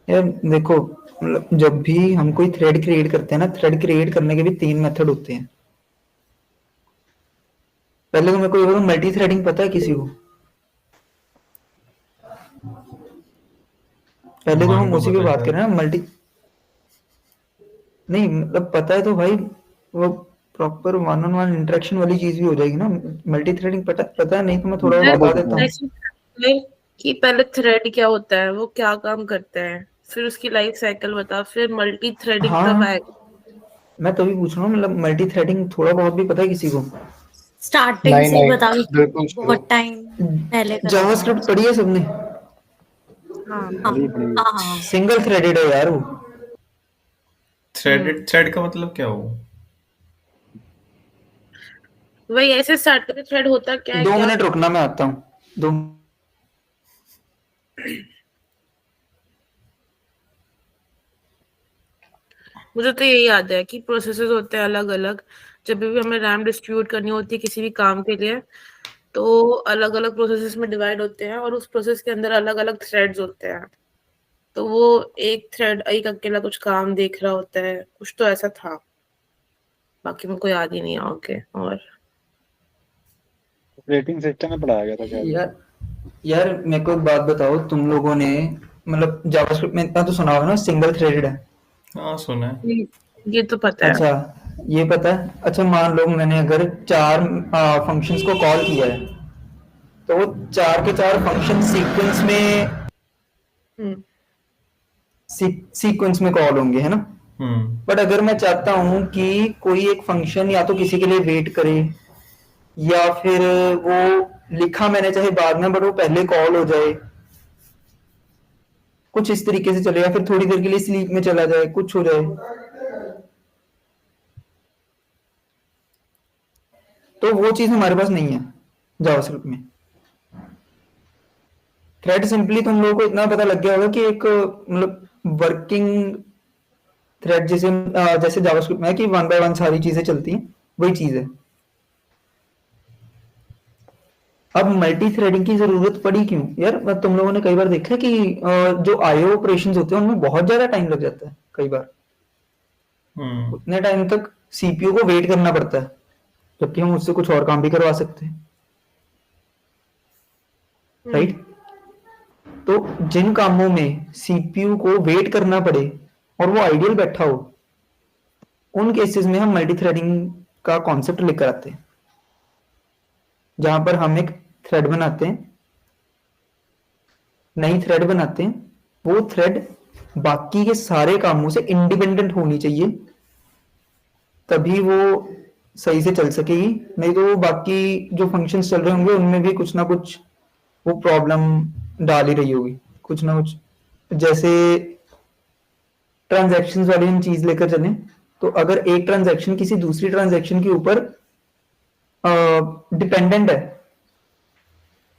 यार देखो, मतलब जब भी हम कोई थ्रेड क्रिएट करते हैं ना, थ्रेड क्रिएट करने के भी 3 मेथड होते हैं। पहले तो मेरे को ये बताओ, मल्टी थ्रेडिंग पता है किसी को? पहले तो मान हम को उसी पे पता है बात करें शायद। ना, मल्टी। नहीं मतलब पता है तो भाई वो proper one on one interaction वाली चीज भी हो जाएगी ना। मल्टी थ्रेडिंग पता है, नहीं तो मैं थोड़ा हाँ, बहुत फिर बता पता देता है। हूँ। एक्चुअली कि पहले थ्रेड क्या होता है, वो क्या काम करता है, फिर उसकी लाइफ साइकिल बता, फिर मल्टी थ्रेडिंग कब हाँ, आएगा। मैं तो भी पूछ रहा हूँ, मतलब मल्टी थ्रेडिंग थोड़ा बहुत भी पता है किसी को? स्टार्टिंग नहीं से ही नहीं, बता दो, बिल्कुल शुरू। बहुत टाइम पहले करा था। जावास्क्रिप्ट पढ़ी है सबने? हाँ। हाँ बड़ी बड़ी। हाँ हाँ। सिंगल थ्रेडेड है यार वो। हम्म। थ्रेड का मतलब क्या हो? वही ऐसे स्टार्ट करके थ्रेड होता क्या है, 2 मिनट रुकना, मैं आता हूँ। दो। मुझे तो यही याद है कि प्रोसेसेस होते हैं अलग अलग। जब भी हमें रैम डिस्ट्रीब्यूट करनी होती है किसी भी काम के लिए, तो अलग अलग प्रोसेसेस में डिवाइड होते हैं और उस प्रोसेस के अंदर अलग अलग थ्रेड्स होते हैं। तो वो एक थ्रेड एक अकेला कुछ काम देख रहा होता है, कुछ तो ऐसा था। बाकी मेरे को याद ही नहीं है आगे। और ऑपरेटिंग सिस्टम में पढ़ाया गया था शायद। यार यार मेरे को एक बात बताओ, तुम लोगों ने मतलब जावास्क्रिप्ट में इतना तो सुना होगा ना, सिंगल थ्रेडेड है। हाँ, सुना है। ये तो पता है। अच्छा, ये पता है। अच्छा, मान लो मैंने अगर 4 फंक्शंस को कॉल किया है, तो वो 4 के 4 फंक्शन हम्म। सीक्वेंस में कॉल होंगे, है ना? हम्म। बट अगर मैं चाहता हूँ कि कोई एक फंक्शन या तो किसी के लिए वेट करे, या फिर वो लिखा मैंने चाहे बाद में, बट वो पहले कॉल हो जाए, कुछ इस तरीके से चले, या फिर थोड़ी देर के लिए स्लीप में चला जाए, कुछ हो जाए, तो वो चीज हमारे पास नहीं है जावास्क्रिप्ट में। थ्रेड सिंपली तुम लोगों को इतना पता लग गया होगा कि एक मतलब वर्किंग थ्रेड, जैसे जावास्क्रिप्ट में है कि वन बाय वन सारी चीजें चलती हैं, वही चीज है। अब मल्टी थ्रेडिंग की जरूरत पड़ी क्यों यार? तुम लोगों ने कई बार देखा है कि जो आईओ ऑपरेशंस होते हैं उनमें बहुत ज्यादा टाइम लग जाता है कई बार। हम्म। उतने टाइम तक सीपीयू को वेट करना पड़ता है, जबकि हम उससे कुछ और काम भी करवा सकते हैं, हम्म। राइट? तो जिन कामों में सीपीयू को वेट करना पड़े और वो आइडियल बैठा हो, उन केसेस में हम मल्टी थ्रेडिंग का कॉन्सेप्ट लेकर आते हैं, जहां पर हम एक थ्रेड बनाते हैं, नई थ्रेड बनाते हैं। वो थ्रेड बाकी के सारे कामों से इंडिपेंडेंट होनी चाहिए, तभी वो सही से चल सकेगी। नहीं तो वो बाकी जो फंक्शंस चल रहे होंगे उनमें भी कुछ ना कुछ वो प्रॉब्लम डाल ही रही होगी, कुछ ना कुछ। जैसे ट्रांजैक्शन वाली हम चीज लेकर चलें, तो अगर एक ट्रांजैक्शन किसी दूसरी ट्रांजैक्शन के ऊपर डिपेंडेंट है,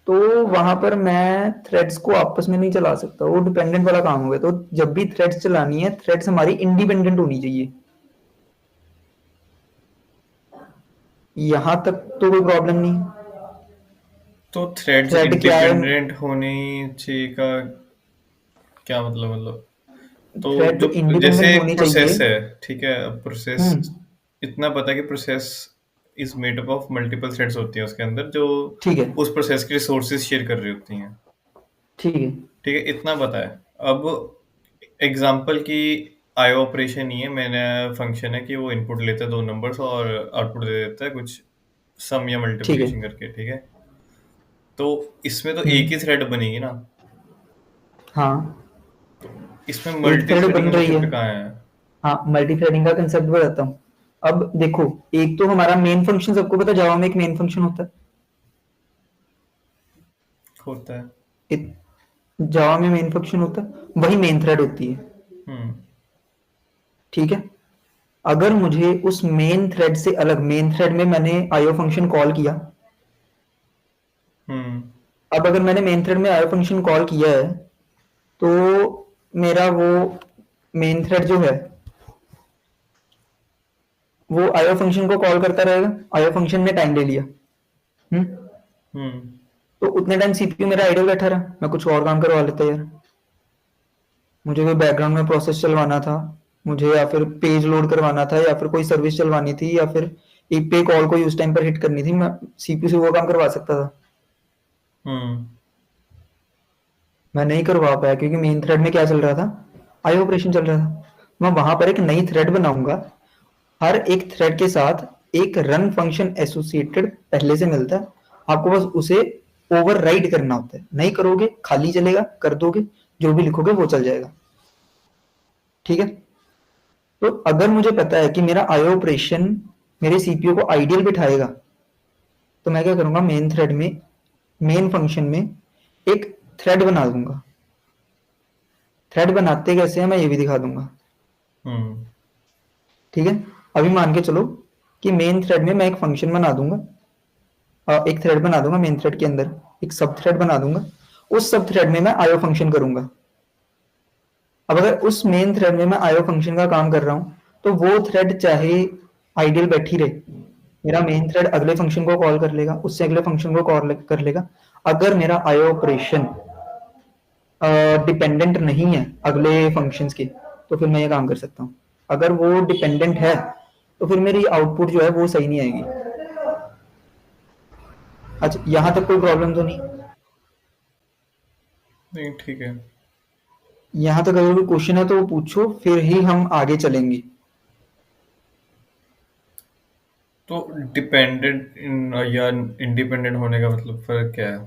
तो वहां पर मैं थ्रेड्स को आपस में नहीं चला सकता, वो डिपेंडेंट वाला काम हो गया। तो जब भी थ्रेड्स चलानी है, थ्रेड्स हमारी इंडिपेंडेंट होनी चाहिए। यहां तक तो कोई प्रॉब्लम नहीं। तो थ्रेड्स थ्रेड क्या है? इंडिपेंडेंट होने चाहिए का क्या मतलब तो थ्रेड जो जैसे इंडिपेंडेंट एक होनी चाहिए। प्रोसेस है, ठीक है, अब प्रोसेस हम्म। इतना पता है कि process is made up of multiple threads होती हैं उसके अंदर, जो ठीक है। उस प्रोसेस के रिसोर्सेज शेयर कर रही होती हैं। ठीक है। ठीक है, इतना पता है। अब एग्जांपल की आईओ ऑपरेशन ही है, मैंने फंक्शन है कि वो इनपुट लेता है 2 नंबर्स और आउटपुट दे देता है कुछ सम या ठीक है। मल्टीप्लिकेशन करके, ठीक है। तो इसमें तो एक हम्म। ही थ्रेड बनेगी ना, हाँ, तो इसमें एक मल्टी थ्रेड थ्रेडिंग बन का रही है। कंसेप्ट कहाँ है? हाँ, मल्टी थ्रेडिंग का कंसेप्ट बताता हूँ। अब देखो, एक तो हमारा मेन फंक्शन, सबको पता है जावा में एक मेन फंक्शन होता है। होता है। जावा में मेन फंक्शन होता है, वही मेन थ्रेड होती है। हम्म। ठीक है। अगर मुझे उस मेन थ्रेड से अलग, मेन थ्रेड में मैंने आईओ फंक्शन कॉल किया, हम्म। अब अगर मैंने मेन थ्रेड में आईओ फंक्शन कॉल किया है, तो मेरा वो मेन थ्रेड जो है, वो आईओ फंक्शन को कॉल करता रहेगा। आईओ फंक्शन ने टाइम ले लिया। हम्म। हम्म। तो उतने टाइम सीपीयू मेरा आइडल बैठा रहा, मैं कुछ और काम करवा लेता यार। मुझे कोई बैकग्राउंड में प्रोसेस चलवाना था, मुझे या फिर पेज लोड करवाना था, या फिर कोई सर्विस चलवानी थी, या फिर एक पे कॉल कोई उस टाइम पर हिट करनी थी, मैं सीपीयू से वो काम करवा सकता था। मैं नहीं करवा पाया क्योंकि मेन थ्रेड में क्या चल रहा था, आई ऑपरेशन चल रहा था। मैं वहां पर एक नई थ्रेड बनाऊंगा, हर एक थ्रेड के साथ एक रन फंक्शन एसोसिएटेड पहले से मिलता है, आपको बस उसे ओवरराइड करना होता है। नहीं करोगे खाली चलेगा, कर दोगे जो भी लिखोगे वो चल जाएगा। ठीक है, तो अगर मुझे पता है कि मेरा आईओ ऑपरेशन मेरे सीपीयू को आइडियल बिठाएगा, तो मैं क्या करूंगा, मेन थ्रेड में मेन फंक्शन में एक थ्रेड बना दूंगा। थ्रेड बनाते कैसे हैं मैं ये भी दिखा दूंगा। ठीक है, अभी मान के चलो कि मेन थ्रेड में मैं एक फंक्शन बना दूंगा, एक थ्रेड बना दूंगा मेन थ्रेड के अंदर, एक सब थ्रेड बना दूंगा, उस सब थ्रेड में मैं आईओ फंक्शन करूंगा। अब अगर उस मेन थ्रेड में मैं आईओ फंक्शन का काम कर रहा हूं, तो वो थ्रेड चाहे आइडियल बैठी रहे, मेरा मेन थ्रेड अगले फंक्शन को कॉल कर लेगा, उससे अगले फंक्शन को कॉल कर लेगा। अगर मेरा आईओ ऑपरेशन डिपेंडेंट नहीं है अगले फंक्शंस के, तो फिर मैं ये काम कर सकता हूँ। अगर वो डिपेंडेंट है तो फिर मेरी आउटपुट जो है वो सही नहीं आएगी। अच्छा, यहां तक कोई प्रॉब्लम तो नहीं? नहीं, ठीक है। यहां तक अगर कोई क्वेश्चन है तो वो पूछो, फिर ही हम आगे चलेंगे। तो डिपेंडेंट या इंडिपेंडेंट होने का मतलब फर्क क्या है?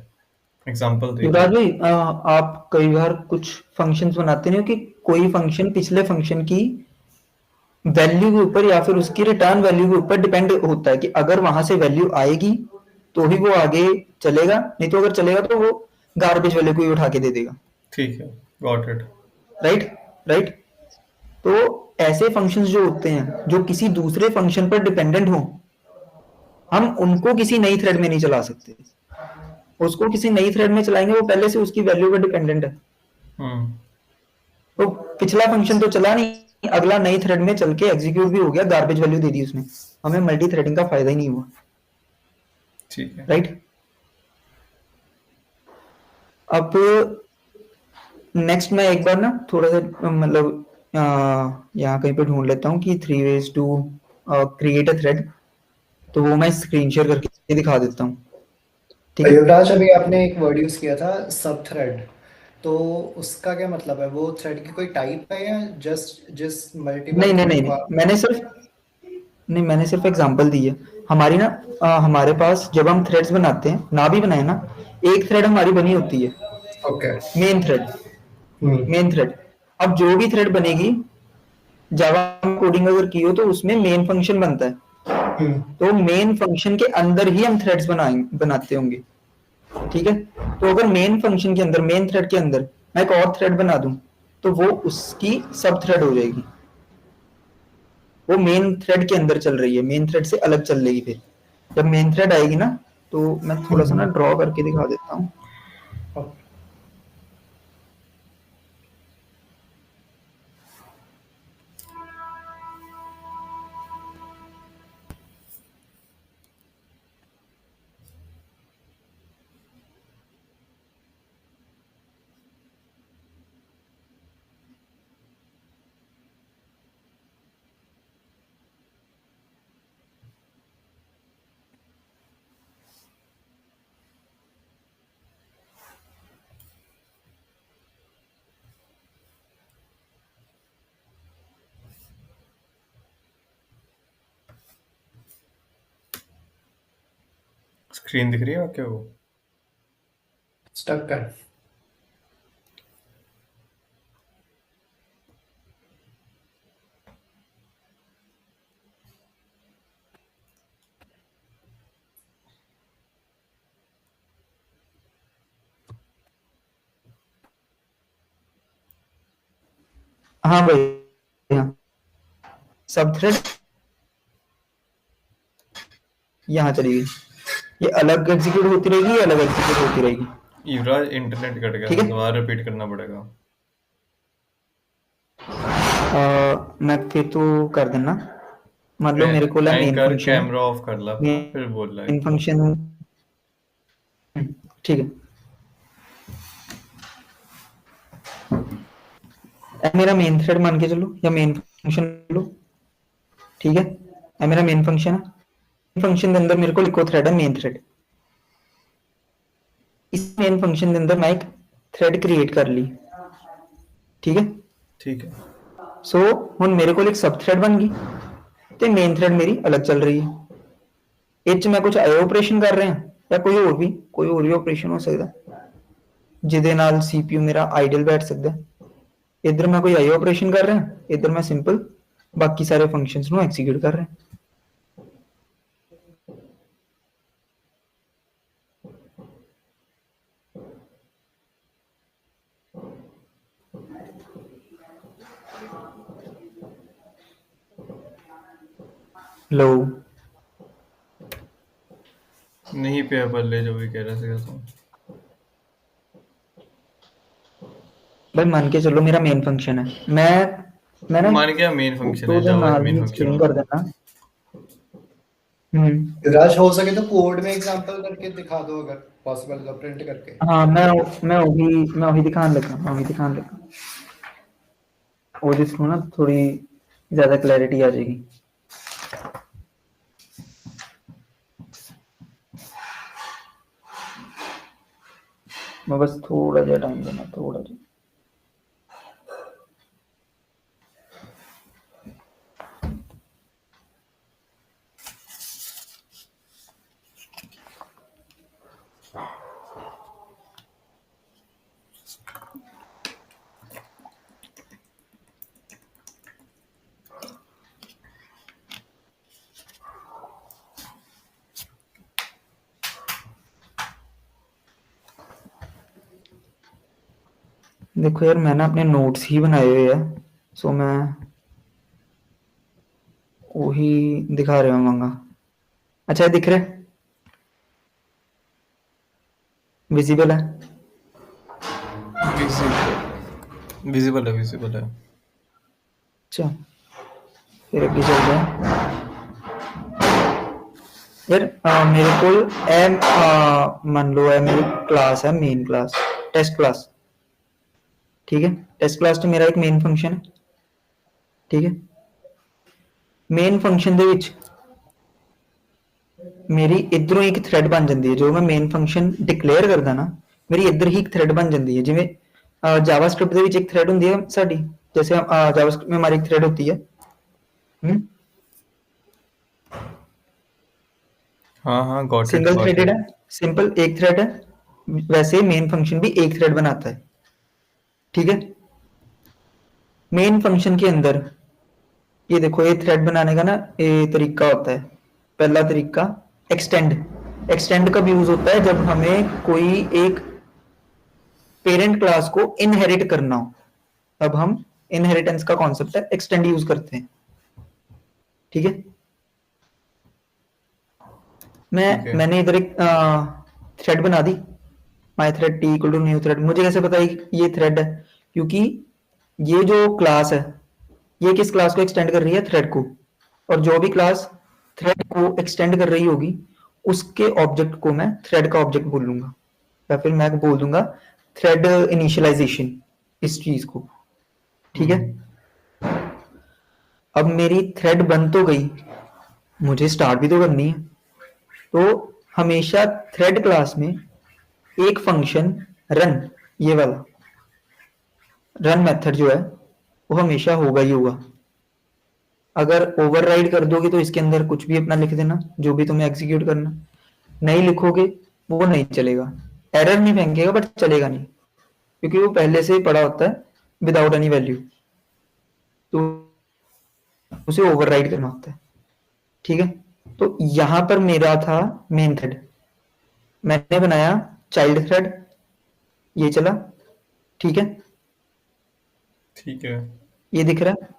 एग्जांपल दे युवराज भाई, आप कई बार कुछ फंक्शंस बनाते नहीं हो कि कोई फंक्शन पिछले फंक्शन की वैल्यू के ऊपर या फिर उसकी रिटर्न वैल्यू के ऊपर डिपेंड होता है, कि अगर वहां से वैल्यू आएगी तो ही वो आगे चलेगा, नहीं तो अगर चलेगा तो वो गार्बेज वैल्यू को ही उठा के दे देगा। ठीक है, गॉट इट। Right right. तो ऐसे फंक्शंस जो होते हैं जो किसी दूसरे फंक्शन पर डिपेंडेंट हो, हम उनको किसी नई थ्रेड में नहीं चला सकते। उसको किसी नई थ्रेड में चलाएंगे वो पहले से उसकी वैल्यू पर डिपेंडेंट है, तो पिछला फंक्शन तो चला नहीं, अगला नई थ्रेड में चल के एग्जीक्यूट भी हो गया, गार्बेज वैल्यू दे दी उसने, हमें मल्टी थ्रेडिंग का फायदा ही नहीं हुआ। ठीक है। राइट। अब नेक्स्ट मैं एक बार ना थोड़ा सा मतलब यहाँ कहीं पे ढूंढ लेता हूँ कि 3 ways to create a thread, तो वो मैं स्क्रीन शेयर करके दिखा देता हूँ। ठीक है, युवराज, अभी आपने एक वर्ड यूज किया था सब थ्रेड, तो उसका क्या मतलब है? वो थ्रेड की कोई टाइप है या जस्ट जिस मल्टीपल नहीं नहीं नहीं थ्रेड को नहीं, मैंने सिर्फ एग्जांपल दी है। हमारी ना हमारे पास जब हम थ्रेड्स बनाते हैं, ना भी बनाए ना, एक थ्रेड हमारी बनी होती है, okay. Main thread. Main thread, अब जो भी थ्रेड बनेगी, जावा कोडिंग अगर की हो तो उसमें मेन फंक्शन बनता है, तो मेन फंक्शन के अंदर ही हम थ्रेड्स बनाते होंगे। ठीक है, तो अगर मेन फंक्शन के अंदर, मेन थ्रेड के अंदर मैं एक और थ्रेड बना दूं, तो वो उसकी सब थ्रेड हो जाएगी, वो मेन थ्रेड के अंदर चल रही है, मेन थ्रेड से अलग चल रही। फिर जब मेन थ्रेड आएगी ना, तो मैं थोड़ा सा ना ड्रॉ करके दिखा देता हूँ। स्क्रीन दिख रही है क्या? वो स्टक कर। हाँ भाई, हाँ, सब थ्रेड यहाँ चली गई, ये अलग एग्जीक्यूट होती रहेगी, ये अलग एग्जीक्यूट होती रहेगी। युवराज, इंटरनेट कट गया, ठीक है, दोबारा रिपीट करना पड़ेगा। मैं फिर तो कर देना, मतलब मेरे को main anchor function, camera off कर ला अपना, फिर बोल रहा है। Main function. ठीक है, ए मेरा मेन थ्रेड मान के चलो या मेन फंक्शन लो, ठीक है, ए मेरा मेन फंक्शन है। फंक्शन के अंदर मेरे को लिखो थ्रेड है मेन थ्रेड। इस मेन फंक्शन के अंदर मैं एक थ्रेड क्रिएट कर ली, ठीक है। ठीक है। सो हुन मेरे को एक सब थ्रेड बन गई ते मेन थ्रेड मेरी अलग चल रही है। इच मैं कुछ आईओ ऑपरेशन कर रहे हैं या कोई और भी ऑपरेशन हो सकता जिदे नाल सीपीयू मेरा आइडल बैठ सकता है। इधर मैं कोई आईओ ऑपरेशन कर रहा है, इधर मैं सिंपल बाकी सारे फंक्शंस नु एग्जीक्यूट कर रहे हैं। लो नहीं पे पल्ले जो भी कह रहा था तो भाई मान के चलो मेरा मेन फंक्शन है, मैं ना मान गया मेन फंक्शन तो है, जावा नाल मेन ही फंक्शन एक्सप्लेन कर होता है। देना। युवराज हो सके तो कोड में एग्जांपल करके दिखा दो अगर पॉसिबल तो प्रिंट करके। हाँ मैं वही दिखाने लगा और इसको ना थोड़ी ज्यादा क्लैरिटी आ जाएगी। मैं बस थोड़ा सा टाइम देना, थोड़ा सा। देखो यार मैं ना अपने नोट्स ही बनाए हुए हैं, सो मैं वही दिखा रहा हूँ। अच्छा दिख रहा है, विजिबल है? विजिबल है। अच्छा फिर अगे चलते हैं यार। मेरे को एम मान लो है मेरी क्लास है मेन क्लास, टेस्ट क्लास, ठीक है। टेस्ट क्लास तो मेरा एक मेन फंक्शन है, ठीक है। मेन फंक्शन दे विच मेरी इधरों एक थ्रेड बन जाती है, जो मैं मेन फंक्शन डिक्लेयर करदा ना मेरी इधर ही एक थ्रेड बन जाती है। जिवें जावास्क्रिप्ट दे विच एक थ्रेड होंदी है साडी, जैसे जावास्क्रिप्ट में हमारी एक थ्रेड होती है। हाँ गॉट इट। सिंगल थ्रेडेड है, सिंपल एक थ्रेड है, वैसे मेन फंक्शन भी एक थ्रेड बनाता है, ठीक है। मेन फंक्शन के अंदर ये देखो ये थ्रेड बनाने का ना ये तरीका होता है। पहला तरीका एक्सटेंड कब यूज होता है, जब हमें कोई एक पेरेंट क्लास को इनहेरिट करना हो, तब हम इनहेरिटेंस का कॉन्सेप्ट है एक्सटेंड यूज करते हैं, ठीक है। मैंने इधर एक थ्रेड बना दी, my thread T equal to new thread. मुझे कैसे पता है ये थ्रेड है, क्योंकि ये जो क्लास है ये किस क्लास को एक्सटेंड कर रही है, थ्रेड को। और जो भी क्लास थ्रेड को एक्सटेंड कर रही होगी उसके ऑब्जेक्ट को मैं थ्रेड का ऑब्जेक्ट बोल लूंगा, या फिर मैं बोल दूंगा थ्रेड इनिशियलाइजेशन इस चीज को, ठीक है। अब मेरी थ्रेड बन तो गई, मुझे स्टार्ट भी तो करनी है। तो हमेशा थ्रेड क्लास में एक फंक्शन रन, ये वाला रन मेथड जो है वो हमेशा होगा ही होगा। अगर ओवरराइड कर दोगे तो इसके अंदर कुछ भी अपना लिख देना, जो भी तुम्हें एग्जीक्यूट करना। नहीं लिखोगे वो नहीं चलेगा, एरर नहीं फेंकेगा बट चलेगा नहीं, क्योंकि वो पहले से ही पड़ा होता है विदाउट एनी वैल्यू, तो उसे ओवरराइड करना होता है, ठीक है। तो यहां पर मेरा था मेन थ्रेड, मैंने बनाया चाइल्ड थ्रेड, ये चला, ठीक है। ये दिख रहा है,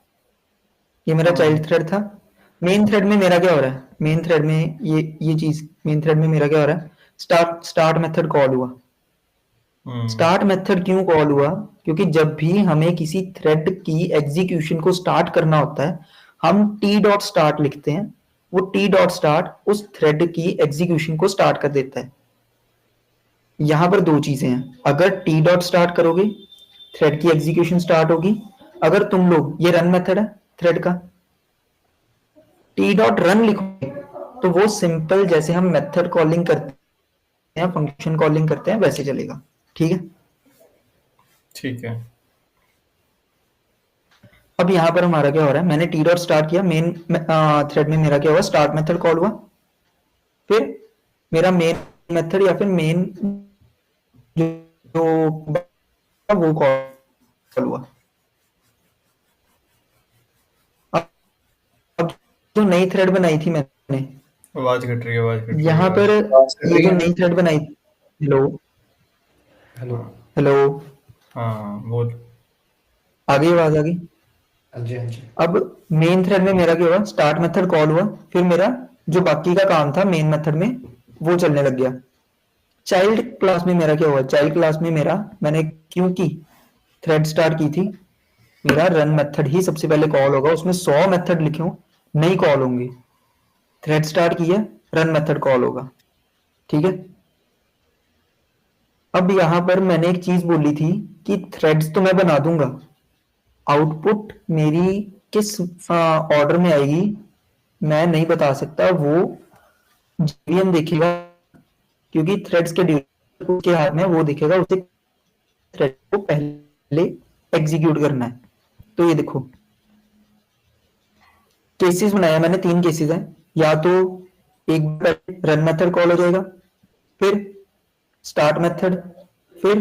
ये मेरा चाइल्ड थ्रेड था। मेन थ्रेड में मेरा क्या हो रहा है, मेन थ्रेड में ये चीज, मेन थ्रेड में मेरा क्या हो रहा है, स्टार्ट मेथड कॉल हुआ। स्टार्ट मेथड क्यों कॉल हुआ, क्योंकि जब भी हमें किसी थ्रेड की एग्जीक्यूशन को स्टार्ट करना होता है हम टी डॉट स्टार्ट लिखते हैं, वो टी डॉट स्टार्ट उस थ्रेड की एग्जीक्यूशन को स्टार्ट कर देता है। यहां पर दो चीजें हैं, अगर टी डॉट स्टार्ट करोगे थ्रेड की एग्जीक्यूशन स्टार्ट होगी, अगर तुम लोग, ये रन मेथड है थ्रेड का, टी डॉट रन लिखोगे तो वो सिंपल जैसे हम मेथड कॉलिंग करते हैं, फंक्शन कॉलिंग करते हैं, वैसे चलेगा। ठीक है, ठीक है। अब यहाँ पर हमारा क्या हो रहा है, मैंने टी डॉट स्टार्ट किया, मेन थ्रेड में मेरा क्या हुआ, स्टार्ट मेथड कॉल हुआ, फिर मेरा मेन मेथड या फिर मेन जो वो कॉल हुआ। अब जो नई थ्रेड बनाई थी मैंने, आवाज कट रही है, आवाज कट रही है। यहाँ पर ये जो नई थ्रेड बनाई, हेलो हेलो। हेलो, हाँ बोल। आ गई आवाज, आ गई। हाँ जी, हाँ जी। अब मेन थ्रेड में मेरा क्या हुआ, स्टार्ट मेथड कॉल हुआ, फिर मेरा जो बाकी का काम था मेन मेथड में वो चलने लग गया। चाइल्ड क्लास में मेरा क्या हुआ, चाइल्ड क्लास में मेरा, मैंने क्योंकि थ्रेड स्टार्ट की थी, मेरा रन मेथड ही सबसे पहले कॉल होगा, उसमें 100 मेथड लिखे हों नहीं कॉल होंगे। थ्रेड स्टार्ट किया, रन मेथड कॉल होगा। ठीक है, अब यहां पर मैंने एक चीज बोली थी कि थ्रेड्स तो मैं बना दूंगा, आउटपुट मेरी किस ऑर्डर में आएगी मैं नहीं बता सकता, वो जेवीएम देखेगा, क्योंकि थ्रेड्स के ड्यूरेशन उसके हाथ में, वो देखेगा, उसे थ्रेड को पहले एग्जीक्यूट करना है। तो ये देखो केसेस बनाया मैंने, 3 केसेस हैं, या तो एक रन मेथड कॉल हो जाएगा, फिर स्टार्ट मेथड, फिर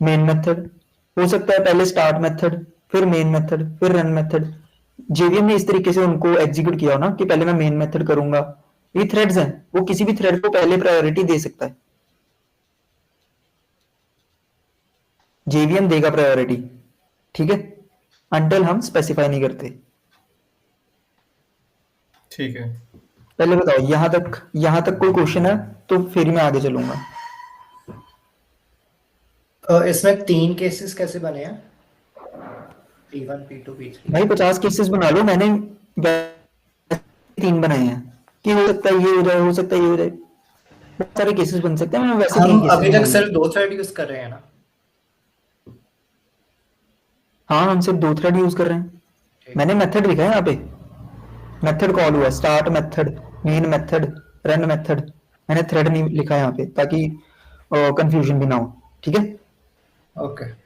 मेन मेथड, हो सकता है पहले स्टार्ट मेथड फिर मेन मेथड फिर रन मेथड। जेवीएम ने इस तरीके से उनको एग्जीक्यूट किया हो ना कि पहले मैं मेन मेथड करूंगा। ये थ्रेड्स हैं, वो किसी भी थ्रेड को पहले प्रायोरिटी दे सकता है, जेवीएम देगा प्रायोरिटी। ठीक है, अंटिल हम स्पेसिफाई नहीं करते। ठीक है। पहले बताओ यहां तक कोई क्वेश्चन है तो फिर ही मैं आगे चलूंगा। इसमें 3 केसेस कैसे बने हैं? P1, P2, P3। भाई 50 केसेस बना लो, मैंने 3 बनाए हैं कि हो सकता है ये हो जाए, हो सकता है ये हो जाए, बहुत सारे केसेस बन सकते हैं, मैंने वैसे 3 हम केसेस अभी तक बनाए। सिर्फ 2 थ्रेड यूज कर रहे हैं ना? हाँ, हम सिर्फ 2 थ्रेड यूज कर रहे हैं। ठीक। मैंने मेथड लिखा है यहाँ पे, मेथड कॉल हुआ, start method, main method, run method, मैंने थ्रेड नहीं लिखा है यहाँ पे ताकि कंफ्यूजन भी ना हो। ठीक है, ओके।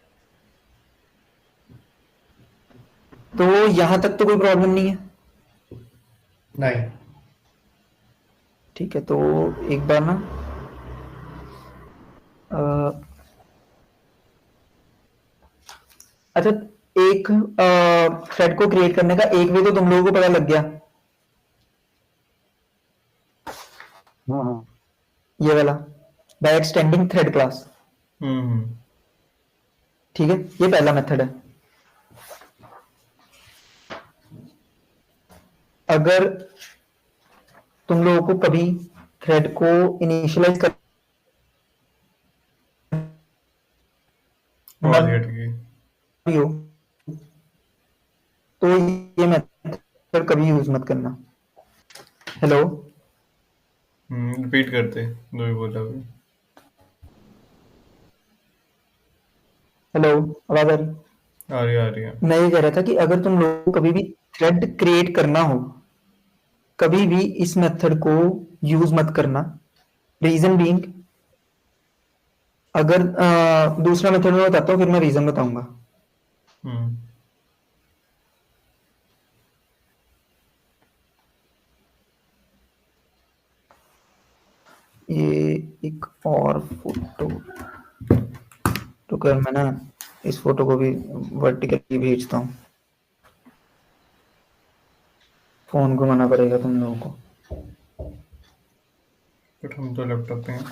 तो यहां तक तो कोई प्रॉब्लम नहीं है। नहीं। ठीक है, तो एक बार ना अच्छा, एक थ्रेड को क्रिएट करने का एक वे तो तुम लोगों को पता लग गया, ये वाला, बाय एक्सटेंडिंग थ्रेड क्लास। हम्म। ठीक है, ये पहला मेथड है। अगर तुम लोगों को कभी थ्रेड को इनिशियलाइज कर आवाज कट गई। भी हो तो ये मेथड कभी यूज मत करना। हेलो, रिपीट करते जो भी बोला अभी। हेलो, आवाज आ रही? आ रही है। मैं ये कह रहा था कि अगर तुम लोगों को कभी भी थ्रेड क्रिएट करना हो, कभी भी इस मेथड को यूज मत करना। रीजन बीइंग, अगर दूसरा मेथड में बताता हूँ, फिर मैं रीजन बताऊंगा। हम्म। ये एक और फोटो, तो कर मैं ना इस फोटो को भी वर्टिकली भेजता हूँ, फोन घुमाना पड़ेगा तुम लोगों को। बट हम तो लैपटॉप पे हैं।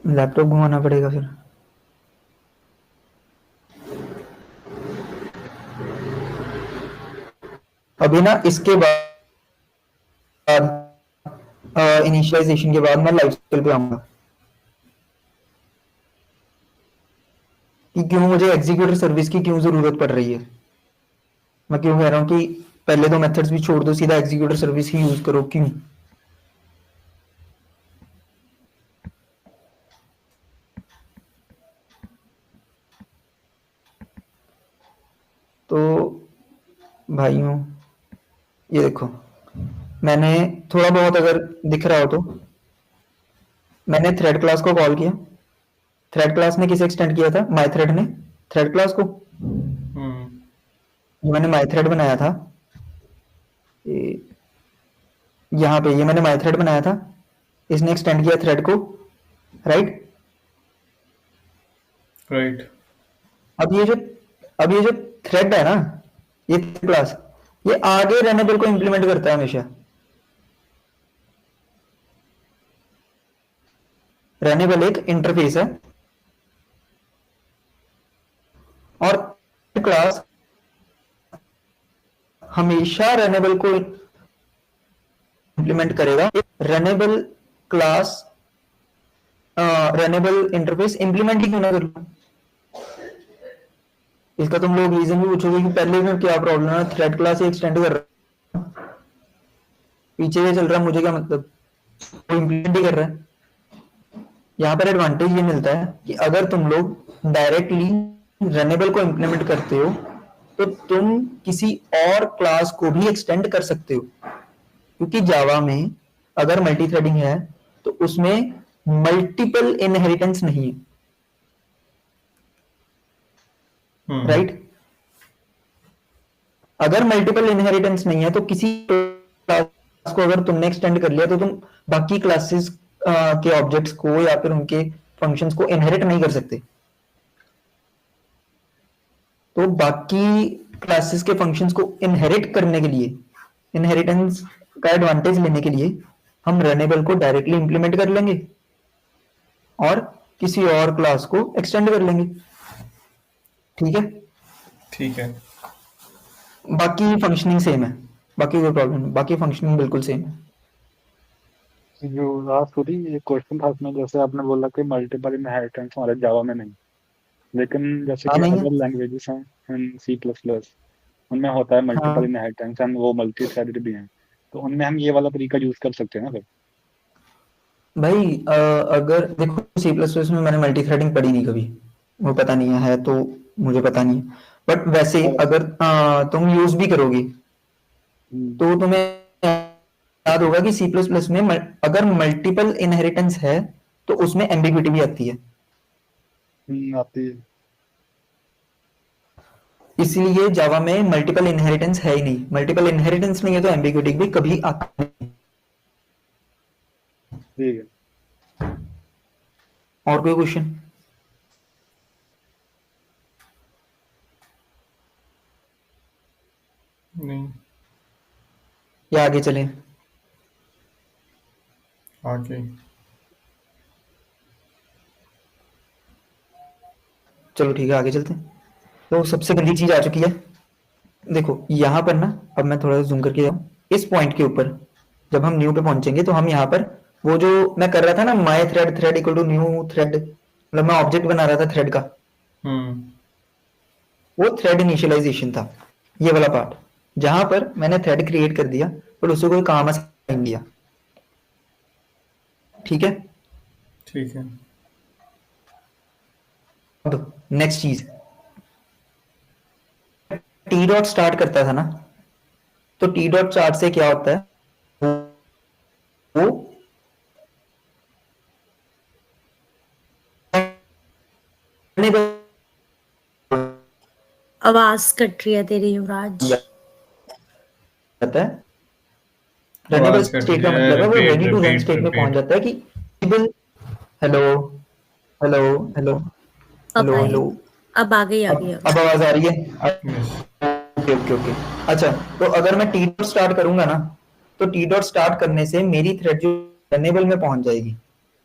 लैपटॉप घुमाना पड़ेगा फिर। अभी ना इसके बाद इनिशियलाइजेशन के बाद मैं लाइफ साइकिल पे आऊंगा कि क्यों मुझे एग्जीक्यूटर सर्विस की क्यों जरूरत पड़ रही है। मैं क्यों कह रहा हूँ कि पहले 2 मेथड्स भी छोड़ दो, सीधा एग्जीक्यूटर सर्विस ही यूज करो, क्यों? तो भाइयों ये देखो, मैंने थोड़ा बहुत अगर दिख रहा हो तो मैंने थ्रेड क्लास को कॉल किया। थ्रेड क्लास ने किसे एक्सटेंड किया था? माई थ्रेड ने थ्रेड क्लास को। जो मैंने माई थ्रेड बनाया था यहाँ पे, ये मैंने माई थ्रेड बनाया था, इसने एक्सटेंड किया थ्रेड को, राइट। राइट। अब ये जो थ्रेड है ना, ये क्लास, ये आगे रनेबल को इंप्लीमेंट करता है हमेशा। रनेबल एक इंटरफेस है और क्लास हमेशा रनेबल को इंप्लीमेंट करेगा। Runnable class runnable interface implement ही क्यों ना करूं? इसका तुम लोग रीजन भी पूछोगे कि पहले में क्या प्रॉब्लम है, थ्रेड क्लास ही एक्सटेंड कर रहा है, पीछे ये चल रहा है, मुझे क्या मतलब, वो इंप्लीमेंट ही कर रहा है। यहाँ पर एडवांटेज ये मिलता है कि अगर तुम लोग डायरेक्टली रनेबल को इंप्लीमेंट करते हो तो तुम किसी और क्लास को भी एक्सटेंड कर सकते हो, क्योंकि जावा में अगर मल्टी थ्रेडिंग है तो उसमें मल्टीपल इनहेरिटेंस नहीं है, राइट। अगर मल्टीपल इनहेरिटेंस नहीं है तो किसी क्लास को अगर तुमने एक्सटेंड कर लिया तो तुम बाकी क्लासेस के ऑब्जेक्ट्स को या फिर उनके फंक्शंस को इनहेरिट नहीं कर सकते। तो बाकी क्लासेस के फंक्शंस को इनहेरिट करने के लिए, इनहेरिटेंस का एडवांटेज लेने के लिए हम रनेबल को डायरेक्टली इंप्लीमेंट कर लेंगे और किसी और क्लास को एक्सटेंड कर लेंगे, ठीक है। ठीक है। बाकी फंक्शनिंग सेम है, बाकी कोई प्रॉब्लम नहीं, बाकी फंक्शनिंग बिल्कुल सेम है। जो लास्ट होती ये क्वेश्चन था उसमें, जैसे आपने बोला कि मल्टीपल इनहेरिटेंस हमारे जावा में नहीं, लेकिन जैसे कि नहीं है। अदर लैंग्वेजेस हैं C++, उनमें होता है मल्टीपल इनहेरिटेंस एंड वो मल्टी थ्रेडेड भी हैं, तो उनमें हम ये वाला तरीका यूज कर सकते हैं ना फिर? भाई अगर देखो C++ में मैंने मल्टी थ्रेडिंग पढ़ी नहीं कभी, वो पता नहीं है तो मुझे पता नहीं है, बट वैसे अगर तुम यूज भी करोगे तो तुम्हें याद होगा कि C++ में अगर मल्टीपल इनहेरिटेंस है तो उसमें एम्बिग्विटी भी आती है। आती है। इसलिए जावा में मल्टीपल इनहेरिटेंस है ही नहीं, मल्टीपल इनहेरिटेंस नहीं है तो एम्बिग्विटी भी कभी आती नहीं। ठीक है। और कोई क्वेश्चन? नहीं। या आगे चलें? आगे चलो ठीक है, आगे चलते हैं। तो सबसे गंदी चीज आ चुकी है, देखो यहाँ पर ना, अब मैं थोड़ा जूम करके जाऊँ इस पॉइंट के ऊपर, जब हम न्यू पे पहुंचेंगे तो हम यहाँ पर वो जो मैं कर रहा था ना, my thread thread equal to new thread, मतलब मैं ऑब्जेक्ट बना रहा था थ्रेड का, वो थ्रेड इनिशियलाइजेशन था, ये वाला पार्ट, जहां पर मैंने थ्रेड क्रिएट कर दिया पर उसे कोई काम असाइन किया, ठीक है। ठीक है। अब नेक्स्ट चीज, टी डॉट स्टार्ट करता था ना, तो टी डॉट स्टार्ट से क्या होता है, वो आवाज कट रही है तेरी युवराज। जाता है रनेबल आवाज कट स्टेट का रही है, मतलब है वो repeat, ready to run repeat, state में repeat. पहुंच जाता है कि हेलो हेलो हेलो अब हेलो आई, हेलो, अब आ गई अब आवाज आ रही है? Okay okay okay. अच्छा, तो अगर मैं टी डॉट स्टार्ट करूंगा ना, तो टी डॉट स्टार्ट करने से मेरी थ्रेड जो रनेबल में पहुंच जाएगी,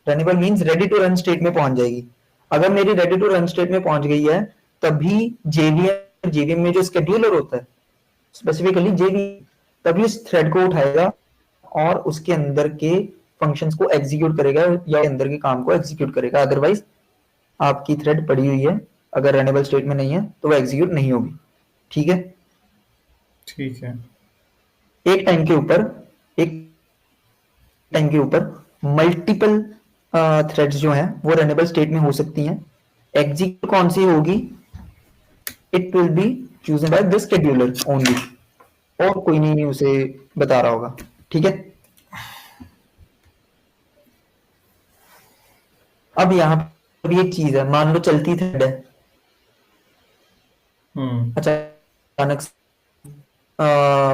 runnable means ready to run state में पहुंच जाएगी। अगर मेरी रेडी टू रन स्टेट में पहुंच गई है, तभी जेवीएम में जो स्केड्यूलर होता है, स्पेसिफिकली जेवीएम, तभी उस थ्रेड को उठाएगा और उसके अंदर के फंक्शंस को एग्जीक्यूट करेगा या अंदर के काम को एग्जीक्यूट करेगा। अदरवाइज आपकी थ्रेड पड़ी हुई है, अगर रनेबल स्टेट में नहीं है तो वो एग्जीक्यूट नहीं होगी, ठीक है। ठीक है। एक टाइम के ऊपर मल्टीपल थ्रेड्स जो हैं वो रनेबल स्टेट में हो सकती हैं। एग्जीक्यूट कौन सी होगी? It will be chosen by the scheduler only, और कोई नहीं उसे बता रहा होगा, ठीक है। अब यहाँ पर एक चीज है, मान लो चलती थ्रेड है, अचानक से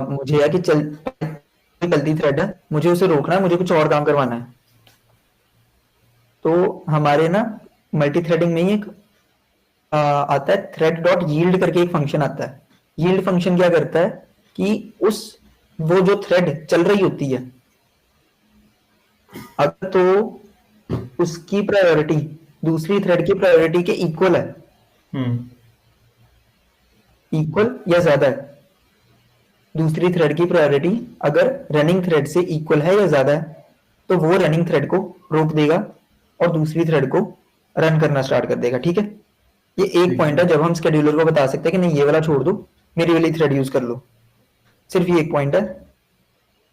मुझे है कि चलती थ्रेड है, मुझे उसे रोकना है, मुझे कुछ और काम करवाना है। तो हमारे ना मल्टी थ्रेडिंग में ही एक आता है थ्रेड डॉट यील्ड करके एक फंक्शन आता है। यील्ड फंक्शन क्या करता है कि वो जो थ्रेड चल रही होती है, अगर तो उसकी प्रायोरिटी दूसरी थ्रेड की प्रायोरिटी के इक्वल है, इक्वल या ज्यादा है, दूसरी थ्रेड की प्रायोरिटी अगर रनिंग थ्रेड से इक्वल है या ज्यादा है, तो वो रनिंग थ्रेड को रोक देगा और दूसरी थ्रेड को रन करना स्टार्ट कर देगा, ठीक है। ये एक पॉइंट है जब हम स्केड्यूलर को बता सकते हैं कि नहीं ये वाला छोड़ दो, मेरी वाली थ्रेड यूज कर लो, सिर्फ ये एक पॉइंट है।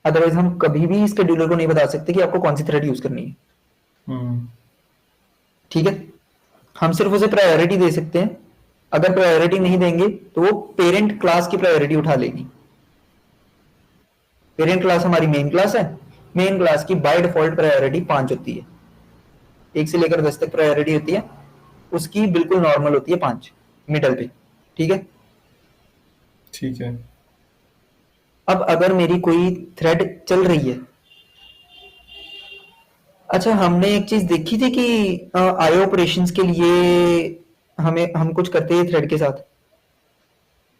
अदरवाइज हम कभी भी स्केड्यूलर को नहीं बता सकते कि आपको कौन सी थ्रेड यूज करनी है, ठीक है। हम सिर्फ उसे प्रायोरिटी दे सकते हैं, अगर प्रायोरिटी नहीं देंगे तो वो पेरेंट क्लास की प्रायोरिटी उठा लेगी। पेरेंट क्लास हमारी मेन क्लास है, मेन क्लास की बाय डिफॉल्ट प्रायोरिटी 5 होती है, 1 से लेकर 10 तक प्रायोरिटी होती है, उसकी बिल्कुल नॉर्मल होती है 5 मिडल पे, ठीक है। ठीक है। अब अगर मेरी कोई थ्रेड चल रही है, अच्छा हमने एक चीज देखी थी कि आईओ ऑपरेशंस के लिए हम कुछ करते हैं थ्रेड के साथ।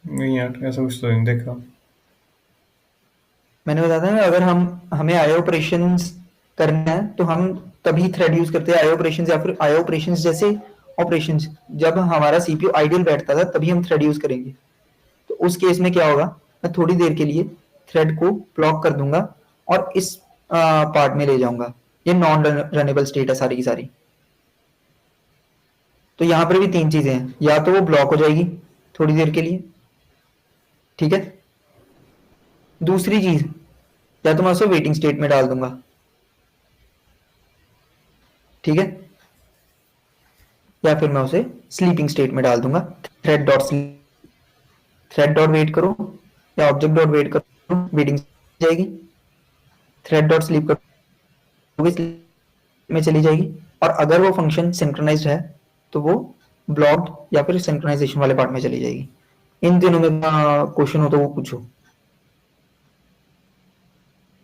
नहीं यार, ऐसा कुछ तो नहीं देखा। मैंने बताया था ना, अगर हमें आईओ ऑपरेशंस करना है तो हम तभी थ्रेड यूज करते हैं, आईओ ऑपरेशंस या फिर आईओ ऑपरेशंस जैसे ऑपरेशंस जब हमारा सीपीयू आइडियल बैठता था तभी हम थ्रेड यूज करेंगे। तो उस केस में क्या होगा, मैं थोड़ी देर के लिए थ्रेड को ब्लॉक कर दूंगा और इस पार्ट में ले जाऊंगा, ये नॉन रनेबल स्टेट है सारी की सारी। तो यहां पर भी 3 चीजें हैं, या तो वो ब्लॉक हो जाएगी थोड़ी देर के लिए, ठीक है। दूसरी चीज, या तो मैं उसे वेटिंग स्टेट में डाल दूंगा, ठीक है, या फिर मैं उसे स्लीपिंग स्टेट में डाल दूंगा। थ्रेड डॉट वेट करो या ऑब्जेक्ट डॉट वेट करो, वेटिंग जाएगी, थ्रेड डॉट स्लीप करोगे में चली जाएगी, और अगर वो फंक्शन सिंक्रोनाइज्ड है तो वो ब्लॉक्ड या फिर सिंक्रोनाइजेशन वाले पार्ट में चली जाएगी। इन दिनों में क्वेश्चन हो तो वो पूछो।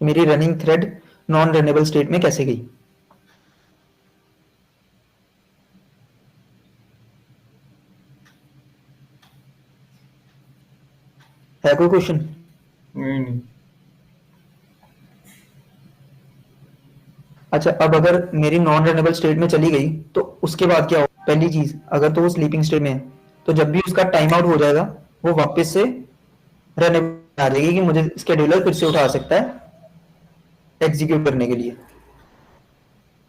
मेरी running thread non runnable state में कैसे गई? है कोई क्वेश्चन? नहीं। अच्छा, अब अगर मेरी नॉन रनेबल स्टेट में चली गई तो उसके बाद क्या होगा? पहली चीज, अगर तो वो स्लीपिंग स्टेट में है तो जब भी उसका टाइम आउट हो जाएगा वो वापस से रनेबल आ जाएगी कि मुझे स्केड्यूलर फिर से उठा सकता है एग्जीक्यूट करने के लिए।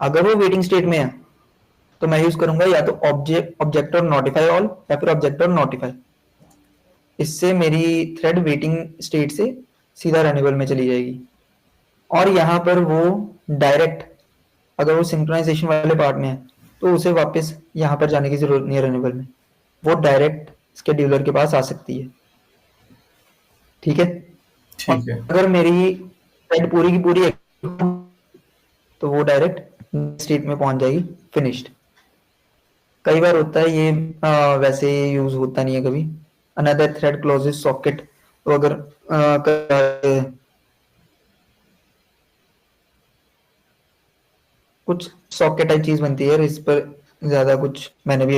अगर वो वेटिंग स्टेट में है तो मैं यूज करूंगा या तो ऑब्जेक्ट और नोटिफाई ऑल या फिर ऑब्जेक्ट और नोटिफाई। इससे मेरी थ्रेड वेटिंग स्टेट से सीधा रनेबल में चली जाएगी। और यहाँ पर वो डायरेक्ट, अगर वो सिंक्रोनाइजेशन वाले पार्ट में है तो उसे वापस यहाँ पर जाने की जरूरत नहीं है रनेबल में, वो डायरेक्ट स्केड्यूलर के पास आ सकती है, ठीक है। ठीक है। अगर मेरी थ्रेड पूरी की पूरी तो वो डायरेक्ट स्टेट में पहुंच जाएगी फिनिश्ड। कई बार होता है ये, वैसे यूज होता नहीं है कभी। अनदर थ्रेड क्लोजेस सॉकेट, तो अगर कुछ सॉकेट टाइप चीज बनती है, इस पर ज्यादा कुछ मैंने भी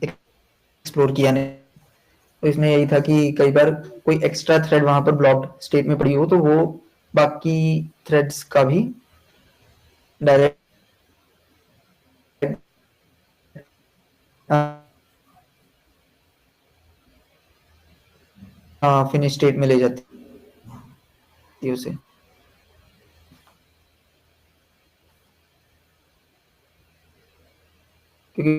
एक्सप्लोर किया नहीं। तो इसमें यही था कि कई बार कोई एक्स्ट्रा थ्रेड वहां पर ब्लॉक्ड स्टेट में पड़ी हो तो वो बाकी थ्रेड्स का भी डायरेक्ट फिनिश स्टेट में ले जाती है उसे। क्योंकि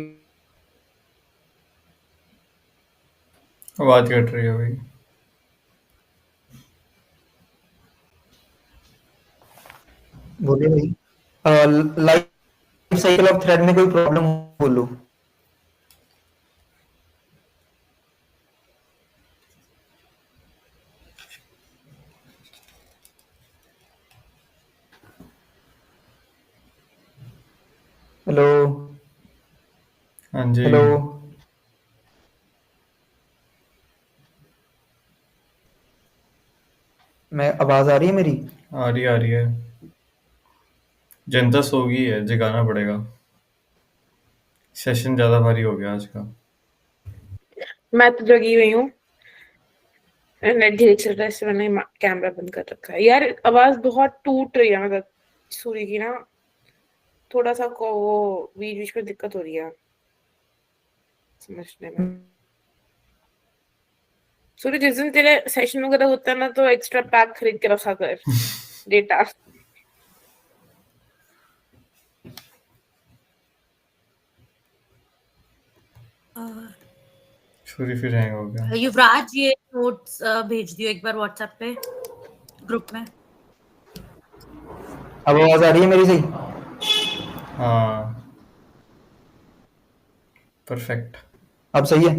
आवाज कट रही है भाई। बोलिए भाई, लाइफ साइकिल ऑफ थ्रेड में कोई प्रॉब्लम बोलो। हेलो हाँ जी, हेलो मैं आवाज आ रही है मेरी? आ रही है। जनता सो गई है, जगाना पड़ेगा। सेशन ज़्यादा भारी हो गया आज का। मैं तो जगी हुई हूँ। नेट धीरे चल रहा है इसलिए मैंने कैमरा बंद कर रखा है। यार आवाज बहुत टूट रही है, मतलब सूर्य की ना, थोड़ा सा को वो बीच बीच में दिक्कत हो रही है समझने में। सूर्य, जिस दिन तेरे सेशन वगैरह होता है ना, तो एक्स्ट्रा पैक खरीद के रखा कर डेटा। सूर्य फिर हैंग हो गया। युवराज ये नोट्स भेज दियो एक बार व्हाट्सएप पे ग्रुप में। अब आवाज आ रही है मेरी सही? हाँ, परफेक्ट। अब सही है?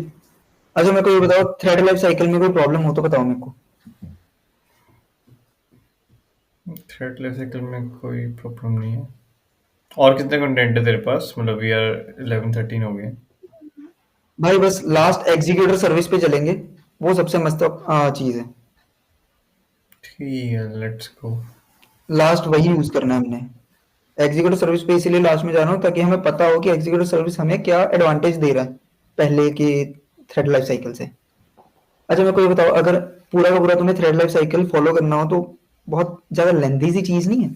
अच्छा मेरे को ये बताओ, थ्रेड लाइफ साइकिल में कोई प्रॉब्लम हो तो बताओ मेरे को। थ्रेड लाइफ साइकिल में कोई प्रॉब्लम नहीं है। और कितने कंटेंट है तेरे पास? मतलब वी आर 11-13 हो गए। भाई बस लास्ट एग्जीक्यूटर सर्विस पे चलेंगे, वो सबसे मस्त चीज है। ठीक है, लेट्स गो। लास्ट वही यूज करना है हमने। एग्जीक्यूटिव सर्विस पे इसीलिए लास्ट में जा रहा हूँ ताकि हमें पता हो कि एग्जीक्यूटिव सर्विस हमें क्या एडवांटेज दे रहा है पहले के थ्रेड लाइफ साइकिल से। अच्छा मेरे को ये बताओ, अगर पूरा का पूरा तुम्हें थ्रेड लाइफ साइकिल फॉलो करना हो तो बहुत ज्यादा लेंथी सी चीज नहीं है?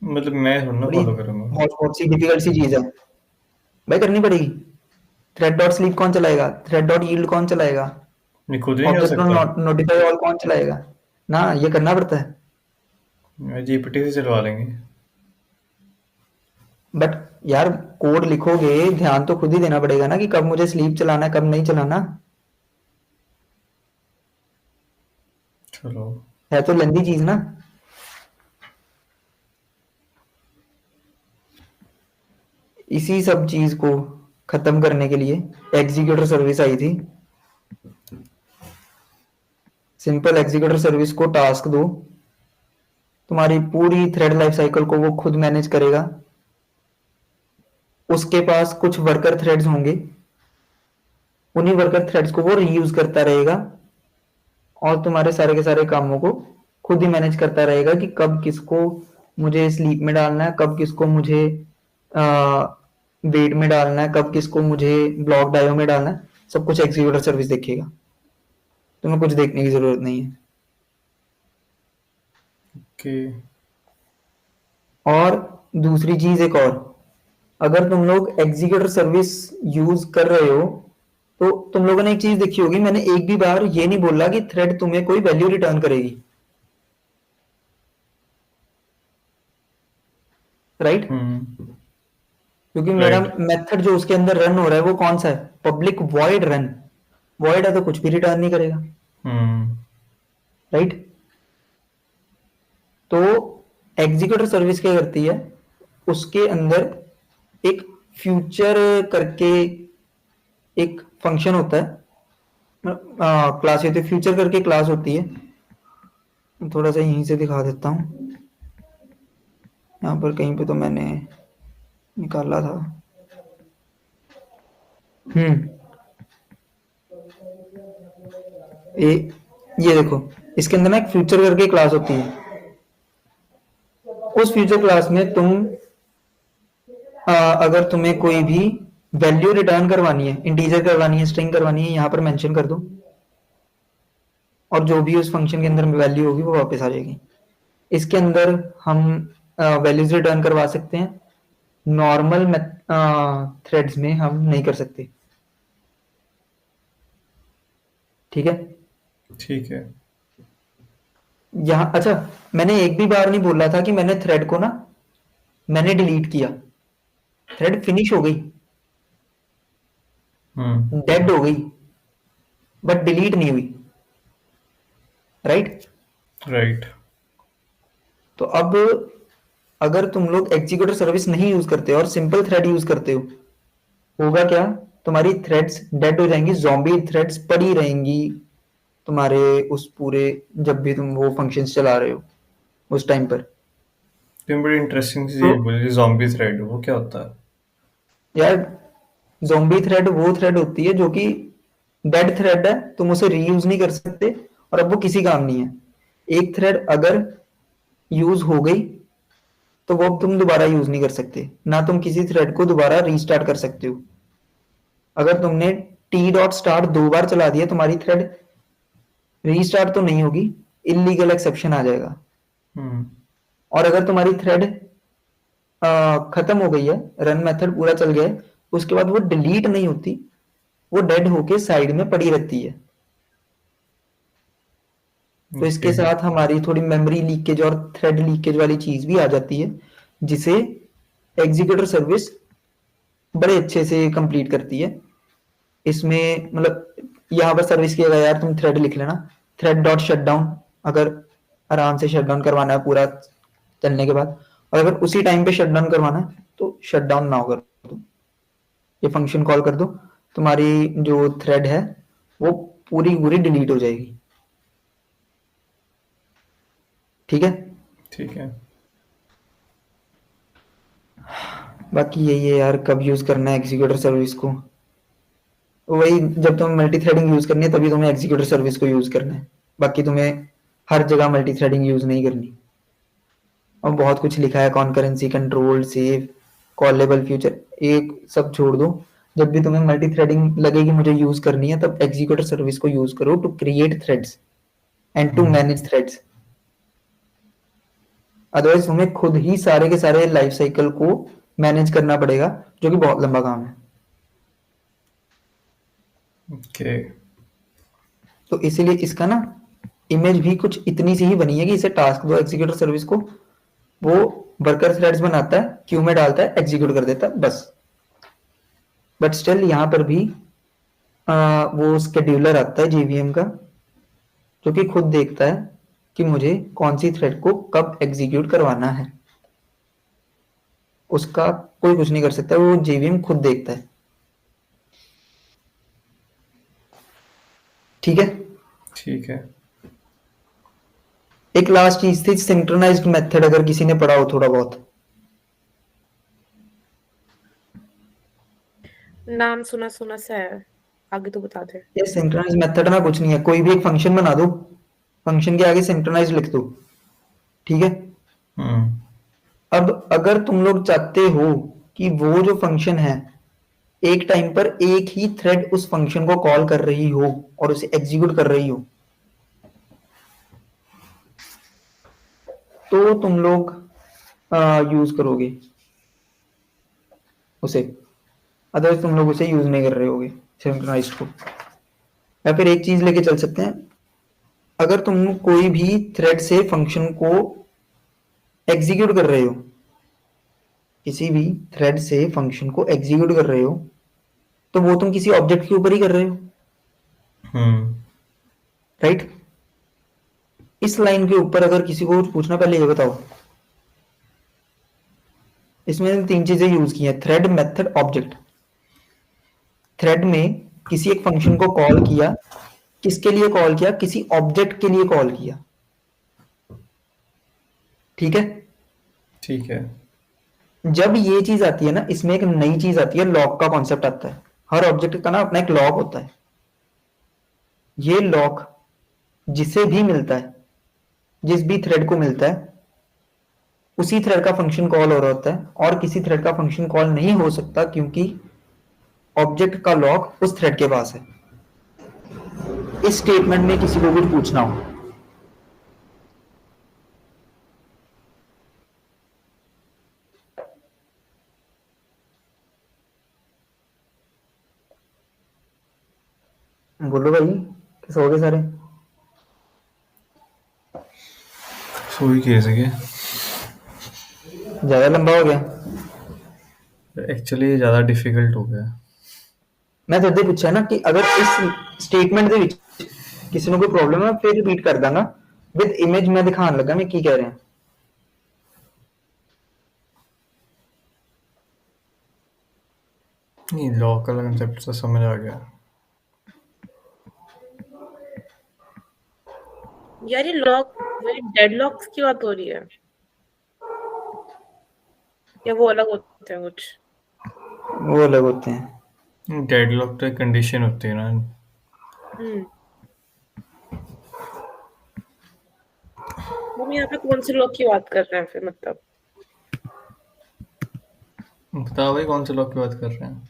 मतलब मैं थोड़ा ना बड़ी फॉलो करूंगा। बहुत सी डिफिकल्ट सी चीज है भाई, करनी पड़ेगी। थ्रेड डॉट स्लीप कौन चलाएगा? थ्रेड डॉट यील्ड कौन चलाएगा? ये खुद ही नहीं हो ऑब्जेक्ट सकता। डॉट नोटिफाई ऑल कौन चलाएगा? ना, ये करना पड़ता है। जीपीटी से चलवा लेंगे। बट यार कोड लिखोगे, ध्यान तो खुद ही देना पड़ेगा ना कि कब मुझे स्लीप चलाना है कब नहीं चलाना। चलो। है तो लेंदी चीज ना। इसी सब चीज को खत्म करने के लिए एग्जीक्यूटर सर्विस आई थी। सिंपल एग्जीक्यूटर सर्विस को टास्क दो, तुम्हारी पूरी थ्रेड लाइफ साइकिल को वो खुद मैनेज करेगा। उसके पास कुछ वर्कर थ्रेड्स होंगे, उन्हीं वर्कर थ्रेड्स को वो रीयूज करता रहेगा और तुम्हारे सारे के सारे कामों को खुद ही मैनेज करता रहेगा कि कब किसको मुझे स्लीप में डालना है, कब किसको मुझे वेट में डालना है, कब किसको मुझे ब्लॉक डायो में डालना है। सब कुछ एग्जीक्यूटर सर्विस देखेगा, तुम्हें कुछ देखने की जरूरत नहीं है। ओके। और दूसरी चीज एक और, अगर तुम लोग एग्जीक्यूटर सर्विस यूज कर रहे हो तो तुम लोगों ने एक चीज देखी होगी, मैंने एक भी बार ये नहीं बोला कि थ्रेड तुम्हें कोई वैल्यू रिटर्न करेगी, राइट? क्योंकि मेरा Right. मेथड जो उसके अंदर रन हो रहा है वो कौन सा है? Public void run. वॉइड है तो कुछ भी रिटर्न नहीं करेगा, राइट? तो एग्जीक्यूटर सर्विस क्या करती है, उसके अंदर एक फ्यूचर करके एक फंक्शन होता है, क्लास होती है, फ्यूचर करके क्लास होती है। थोड़ा सा यहीं से दिखा देता हूँ, यहाँ पर कहीं पे तो मैंने निकाला था। ये देखो, इसके अंदर ना एक फ्यूचर करके क्लास होती है। उस फ्यूचर क्लास में तुम अगर तुम्हें कोई भी वैल्यू रिटर्न करवानी है, इंटीजर करवानी है, स्ट्रिंग करवानी है, यहाँ पर मेंशन कर दो और जो भी उस फंक्शन के अंदर वैल्यू होगी वो वापस आ जाएगी। इसके अंदर हम वैल्यूज रिटर्न करवा सकते हैं, नॉर्मल थ्रेड्स में हम नहीं कर सकते। ठीक है? ठीक है। यहाँ अच्छा, मैंने एक भी बार नहीं बोला था कि मैंने थ्रेड को ना मैंने डिलीट किया। थ्रेड फिनिश हो गई, डेड हो गई, बट डिलीट नहीं हुई, राइट? राइट। तो अब अगर तुम लोग एग्जीक्यूटर सर्विस नहीं यूज करते और सिंपल थ्रेड यूज करते हो, होगा क्या? तुम्हारी थ्रेड्स डेड हो जाएंगी, ज़ॉम्बी थ्रेड्स पड़ी रहेंगी तुम्हारे उस पूरे, जब भी तुम वो फंक्शंस चला रहे हो उस टाइम पर। तुम बड़ी इंटरेस्टिंग चीज तो बोली, ज़ॉम्बी थ्रेड, वो क्या होता है? यार ज़ॉम्बी थ्रेड वो थ्रेड होती है जो कि डेड थ्रेड है, तुम उसे रीयूज नहीं कर सकते और अब वो किसी काम नहीं है। एक थ्रेड अगर यूज हो गई तो वो अब तुम दोबारा यूज नहीं कर सकते, ना तुम किसी थ्रेड को दोबारा रीस्टार्ट कर सकते हो। अगर तुमने टी डॉट स्टार्ट 2 बार चला दिया, तुम्हारी थ्रेड रीस्टार्ट तो नहीं होगी, इलीगल एक्सेप्शन आ जाएगा। हम्म और अगर तुम्हारी थ्रेड खत्म हो गई है, रन मेथड पूरा चल गया है, उसके बाद वो डिलीट नहीं होती, वो डेड होके साइड में पड़ी रहती है। तो इसके ओके। साथ हमारी थोड़ी मेमोरी लीकेज और थ्रेड लीकेज वाली चीज भी आ जाती है, जिसे एग्जीक्यूटर सर्विस बड़े अच्छे से कंप्लीट करती है। इसमें मतलब यहाँ पर सर्विस की जगह यार तुम थ्रेड लिख लेना, थ्रेड डॉट शट डाउन, अगर आराम से शट डाउन करवाना है पूरा चलने के बाद, और अगर उसी टाइम पे शट डाउन करवाना है तो शट डाउन ना कर दो, ये फंक्शन कॉल कर दो, तुम्हारी जो थ्रेड है वो पूरी पूरी डिलीट हो जाएगी। ठीक है, ठीक है। बाकी यही है यार, कब यूज करना है एग्जीक्यूटर सर्विस को, वही जब तुम्हें मल्टी थ्रेडिंग यूज करनी है तभी तुम्हें एग्जीक्यूटर सर्विस को यूज करना है, बाकी तुम्हें हर जगह मल्टी थ्रेडिंग यूज नहीं करनी। और बहुत कुछ लिखा है, concurrency control, save, callable future, एक सब छोड़ दो। जब भी तुम्हें मल्टी थ्रेडिंग लगेगी मुझे यूज करनी है, तब एग्जीक्यूटर सर्विस को यूज करो to create threads and to manage threads. Otherwise तुम्हें खुद ही सारे के सारे लाइफ साइकिल को मैनेज करना पड़ेगा, जो कि बहुत लंबा काम है। ओके। तो इसीलिए इसका ना इमेज भी कुछ इतनी सी ही बनी है कि इसे टास्क दो एग्जीक्यूटर सर्विस को, वो वर्कर थ्रेड्स बनाता है, क्यू में डालता है, एग्जीक्यूट कर देता है, बस। बट स्टिल यहाँ पर भी वो स्केड्यूलर आता है जेवीएम का, जो कि खुद देखता है कि मुझे कौन सी थ्रेड को कब एग्जीक्यूट करवाना है। उसका कोई कुछ नहीं कर सकता, वो जेवीएम खुद देखता है। ठीक है, ठीक है। एक लास्ट चीज थी सिंक्रोनाइज्ड मेथड, अगर किसी ने पढ़ा हो थोड़ा बहुत। नाम सुना सुना सा है, आगे तो बता दे। ये सिंक्रोनाइज मेथड ना कुछ नहीं है, कोई भी एक फंक्शन बना दो, फंक्शन के आगे सिंक्रोनाइज लिख दो, ठीक है। हम्म अब अगर तुम लोग चाहते हो कि वो जो फंक्शन है एक टाइम पर एक ही थ्रेड उस फंक्शन को कॉल कर रही हो और उसे एग्जीक्यूट कर रही हो, तो तुम लोग यूज करोगे उसे, अदरवाइज तुम लोग उसे यूज नहीं कर रहे होगे सिंक्रोनाइज्ड को। या फिर एक चीज लेके चल सकते हैं, अगर तुम कोई भी थ्रेड से फंक्शन को एग्जीक्यूट कर रहे हो, किसी भी थ्रेड से फंक्शन को एग्जीक्यूट कर रहे हो, तो वो तुम किसी ऑब्जेक्ट के ऊपर ही कर रहे हो, हम्म राइट। इस लाइन के ऊपर अगर किसी को कुछ पूछना, पहले ये बताओ, इसमें 3 चीजें यूज की हैं, थ्रेड, मेथड, ऑब्जेक्ट। थ्रेड में किसी एक फंक्शन को कॉल किया, किसके लिए कॉल किया, किसी ऑब्जेक्ट के लिए कॉल किया, ठीक है। ठीक है। जब ये चीज आती है ना, इसमें एक नई चीज आती है, लॉक का कॉन्सेप्ट आता है। हर ऑब्जेक्ट का ना अपना एक लॉक होता है। ये लॉक जिसे भी मिलता है, जिस भी थ्रेड को मिलता है, उसी थ्रेड का फंक्शन कॉल हो रहा होता है, और किसी थ्रेड का फंक्शन कॉल नहीं हो सकता क्योंकि ऑब्जेक्ट का लॉक उस थ्रेड के पास है। इस स्टेटमेंट में किसी को कुछ पूछना हो, बोलो भाई, कैसे हो गए सारे? सो ही कह सके। ज्यादा लंबा हो गया? एक्चुअली ज़्यादा डिफिकल्ट हो गया। मैं तो पूछा ना कि अगर इस स्टेटमेंट ਦੇ ਵਿੱਚ ਕਿਸੇ ਨੂੰ ਕੋਈ ਪ੍ਰੋਬਲਮ ਹੈ ਫਿਰ ਰਿਪੀਟ ਕਰ ਦਾਂਗਾ ਵਿਦ ਇਮੇਜ, ਮੈਂ ਦਿਖਾਣ ਲੱਗਾ ਮੈਂ ਕੀ ਕਹਿ ਰਿਹਾ। नहीं, लॉक का कंसेप्ट तो समझ आ गया। यार ये लॉक, डेड लॉक्स की बात हो रही है। या वो अलग होते हैं कुछ? वो अलग होते हैं। डेडलॉक तो एक कंडीशन होती है ना। हम्म हम यहाँ पे कौन से लॉक की बात कर रहे हैं फिर, मतलब? बताओ भाई, कौन से लॉक की बात कर रहे हैं?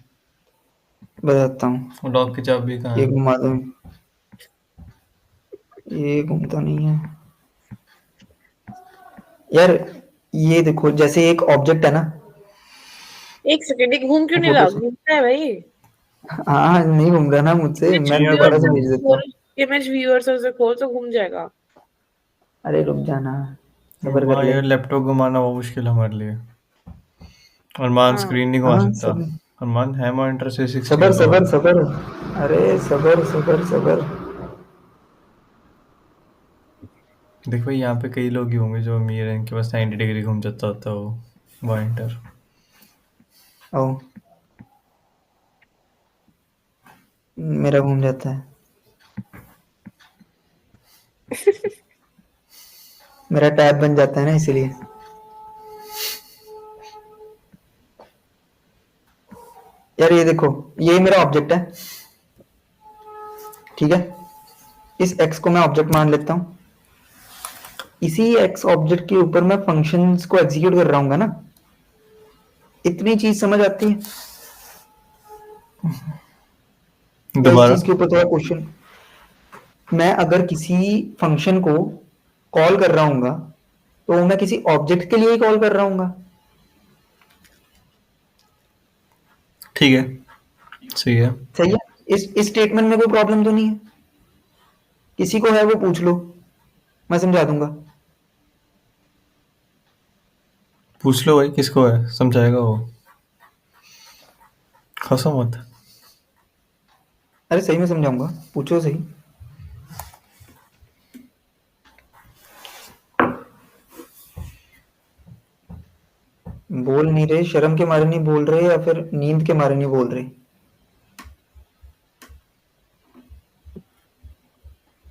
बताता हूँ, लॉक की चाबी कहाँ ये है? घुमा दो, ये घूमता नहीं है यार। ये देखो, जैसे एक ऑब्जेक्ट है ना, एक सेकंड, ये घूम क्यों वो नहीं फोटो रहा? से, घूमता है भाई। हाँ नहीं घूम रहा ना मुझसे, मैं यहाँ पर दोबारा से भेज देता खोल, हूँ। इमेज व्यूअर से उसे खोल तो घूम जाएगा। अरे रुक जाना, सबर कर वहाँ ले। यार लैपटॉप घुमाना बहुत मुश्किल है हमारे लिए। अरमान हाँ स्क्रीन नहीं घुमा हाँ सकता। सब, अरमान है मॉनिटर से 60 सबर का तो। सबर सबर, अरे सबर सबर सबर। देखो यहाँ पे कई लोग ही होंगे जो अमीर हैं, इनके पास 90 डिग्री घूम जाता होता है वो मॉनिटर। ओ, मेरा घूम जाता है, मेरा टैब बन जाता है ना इसीलिए। यार ये देखो, ये मेरा ऑब्जेक्ट है, ठीक है। इस एक्स को मैं ऑब्जेक्ट मान लेता हूँ। इसी एक्स ऑब्जेक्ट के ऊपर मैं फंक्शंस को एग्जीक्यूट कर रहा हूँ ना। इतनी चीज समझ आती है या इस दोबारा। चीज के ऊपर थोड़ा क्वेश्चन? मैं अगर किसी फंक्शन को कॉल कर रहा हूँ तो मैं किसी ऑब्जेक्ट के लिए ही कॉल कर रहा हूँ। ठीक है, सही है। सही है, इस स्टेटमेंट में कोई प्रॉब्लम तो नहीं है? किसी को है वो पूछ लो, मैं समझा दूंगा। पूछ लो भाई, किसको है, समझाएगा वो। हंसो मत। अरे सही में समझाऊंगा, पूछो सही। बोल नहीं रहे, शर्म के मारे नहीं बोल रहे या फिर नींद के मारे नहीं बोल रहे?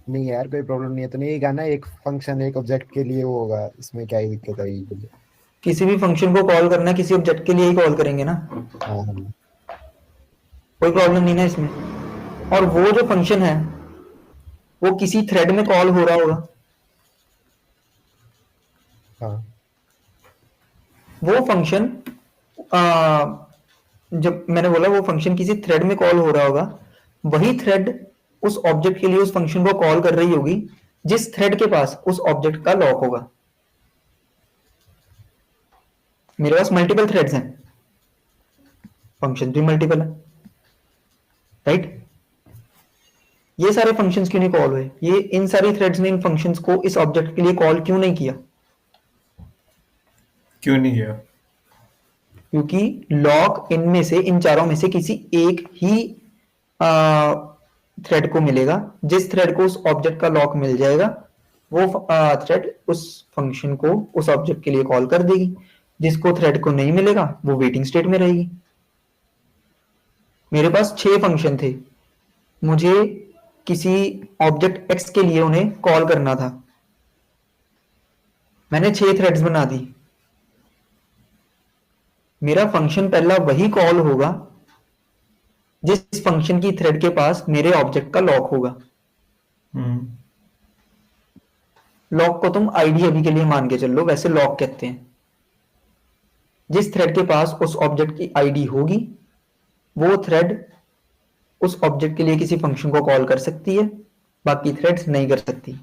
नहीं यार, कोई प्रॉब्लम नहीं है। तो नहीं, गाना एक फंक्शन एक ऑब्जेक्ट के लिए वो होगा, इसमें क्या ही दिक्कत आएगी? किसी भी फंक्शन को कॉल करना है किसी ऑब्जेक्ट के लिए ही कॉल करेंगे ना, हाँ हाँ कोई प्रॉब्लम नहीं ना इसमें। और वो जो फंक्शन है वो किसी थ्रेड में कॉल हो रहा होगा। हाँ। वो फंक्शन, जब मैंने बोला वो फंक्शन किसी थ्रेड में कॉल हो रहा होगा, वही थ्रेड उस ऑब्जेक्ट के लिए उस फंक्शन को कॉल कर रही होगी जिस थ्रेड के पास उस ऑब्जेक्ट का लॉक होगा। मेरे पास मल्टीपल थ्रेड्स हैं, फंक्शन भी मल्टीपल है, राइट? ये सारे फंक्शंस क्यों नहीं कॉल हुए? ये इन सारी थ्रेड्स ने इन फंक्शंस को इस ऑब्जेक्ट के लिए कॉल क्यों नहीं किया? क्यों नहीं किया? क्योंकि लॉक इनमें से, इन चारों में से किसी एक ही थ्रेड को मिलेगा। जिस थ्रेड को उस ऑब्जेक्ट का लॉक मिल जाएगा वो थ्रेड उस फंक्शन को उस ऑब्जेक्ट के लिए कॉल कर देगी। जिसको थ्रेड को नहीं मिलेगा वो वेटिंग स्टेट में रहेगी। मेरे पास 6 फंक्शन थे, मुझे किसी ऑब्जेक्ट एक्स के लिए उन्हें कॉल करना था, मैंने 6 थ्रेड्स बना दी। मेरा फंक्शन पहला वही कॉल होगा जिस फंक्शन की थ्रेड के पास मेरे ऑब्जेक्ट का लॉक होगा। लॉक को तुम आईडी अभी के लिए मान के चल लो, वैसे लॉक कहते हैं। जिस थ्रेड के पास उस ऑब्जेक्ट की आईडी होगी वो थ्रेड उस ऑब्जेक्ट के लिए किसी फंक्शन को कॉल कर सकती है, बाकी थ्रेड्स नहीं कर सकती।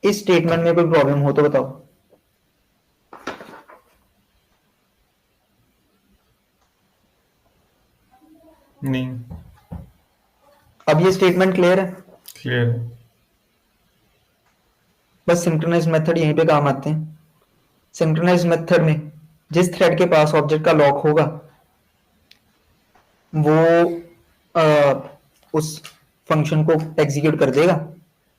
इस स्टेटमेंट में कोई प्रॉब्लम हो तो बताओ। नहीं। अब ये स्टेटमेंट क्लियर है? क्लियर है। बस सिंक्रोनाइज मेथड यहीं पे काम आते हैं। सिंक्रोनाइज मेथड में जिस थ्रेड के पास ऑब्जेक्ट का लॉक होगा वो उस फंक्शन को एग्जीक्यूट कर देगा,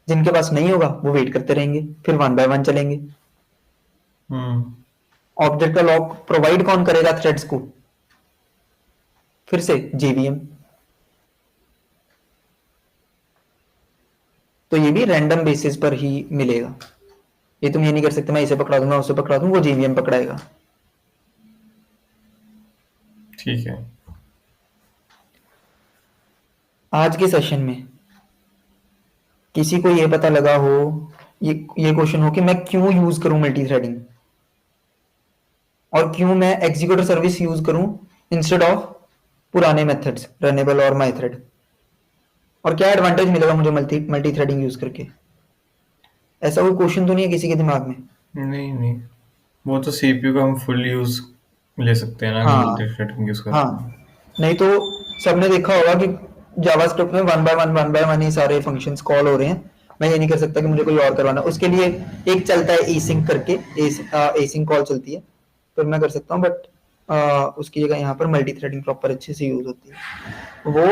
जिनके पास नहीं होगा वो वेट करते रहेंगे, फिर 1 बाय 1 चलेंगे। ऑब्जेक्ट का लॉक प्रोवाइड कौन करेगा थ्रेड्स को? फिर से जेवीएम। तो ये भी रैंडम बेसिस पर ही मिलेगा। ये तुम ये नहीं कर सकते मैं इसे पकड़ा दूंगा उसे पकड़ा दूं, वो JVM पकड़ाएगा। ठीक है। आज के सेशन में किसी को ये पता लगा हो, ये क्वेश्चन हो कि मैं क्यों यूज करूं मल्टी थ्रेडिंग और क्यों मैं एग्जीक्यूटर सर्विस यूज करूं इंस्टेड ऑफ पुराने मेथड्स रनेबल और माई थ्रेड, और क्या एडवांटेज मिलेगा मुझे मल्टी थ्रेडिंग यूज करके। ऐसा कोई क्वेश्चन तो नहीं है किसी के दिमाग में? नहीं, वो तो CPU का हम फुल यूज ले सकते हैं ना, हाँ मल्टी थ्रेडिंग यूज करके। हाँ, नहीं तो सबने देखा होगा कि जावास्क्रिप्ट में वन बाय वन ही सारे फंक्शंस कॉल हो रहे हैं, मैं ये नहीं कर सकता कि मुझे कोई और करवाना। उसके लिए एक चलता है एसिंक करके, एसिंक कॉल चलती है, फिर मैं कर सकता हूँ, बट उसकी जगह यहाँ पर मल्टी थ्रेडिंग प्रॉपर अच्छे से यूज होती है। वो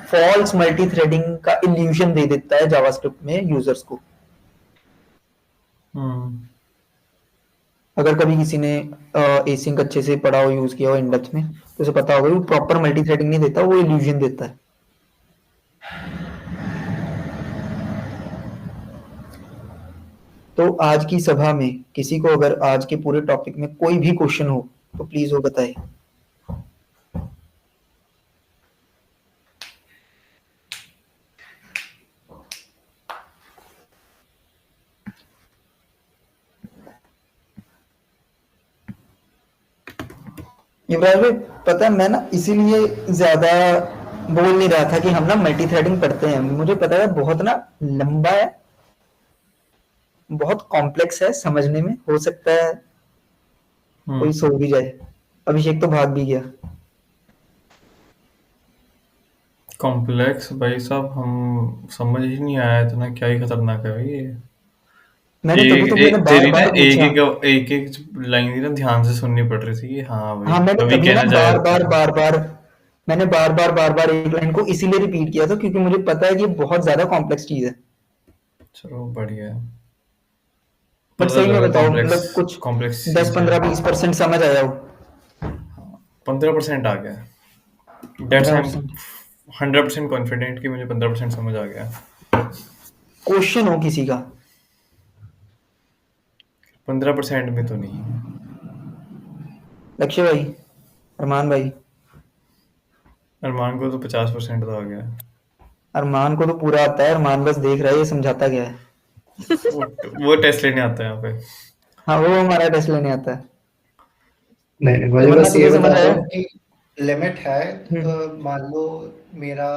फॉल्स मल्टी थ्रेडिंग का इल्यूजन दे देता है जावास्क्रिप्ट में यूजर्स को। अगर कभी किसी ने एसिंक अच्छे से पढ़ा हो, यूज किया हो इन डेप्थ में, तो उसे पता होगा वो प्रॉपर मल्टी थ्रेडिंग नहीं देता, वो इल्यूजन देता है। तो आज की सभा में किसी को अगर आज के पूरे टॉपिक में कोई भी क्वेश्चन हो तो प्लीज वो बताए। युवराज भाई, पता है मैं ना इसीलिए ज्यादा बोल नहीं रहा था कि हम ना मल्टी थ्रेडिंग पढ़ते हैं। मुझे पता है बहुत ना लंबा है, बहुत कॉम्प्लेक्स है, समझने में हो सकता है कोई सो भी जाए। अभिषेक तो भाग भी गया। कॉम्प्लेक्स भाई साहब, हम समझ ही नहीं आया, इतना क्या ही खतरनाक है भाई ये। मैंने तभी तो मैंने बार तेरी ना बार पूछा। एक लाइन ना ध्यान से सुननी पड़ रही थी कि हाँ भाई हाँ, मैंने अभी तभी ना कहना चाह मैंने बार बार एक लाइन को इसीलिए रिपीट किया था क्योंकि मुझे पता है कि ये बहुत ज्यादा कॉम्प्लेक्स चीज है। चलो बढ़िया है, बट पता सही में लगा बताओ, मतलब कुछ कॉम्प्लेक्स 10 चीज है। 15 20% समझ आया हो? 15% आ गया, दैट्स आई एम 15%। 100% कॉन्फिडेंट कि मुझे 15% समझ आ गया। क्वेश्चन हो किसी का 15% में तो नहीं। लक्ष्य भाई, अरमान भाई, अरमान को तो 50% तो आ गया। अरमान को तो पूरा आता है, अरमान बस देख रहा है ये समझाता क्या है। वो टेस्ट लेने आता है यहाँ पे। हाँ, वो हमारा टेस्ट लेने आता है। नहीं, मुझे तमन्ना बस ये तुझे समझ बता आया? दो कि लिमिट है। हम्म। मान लो मेरा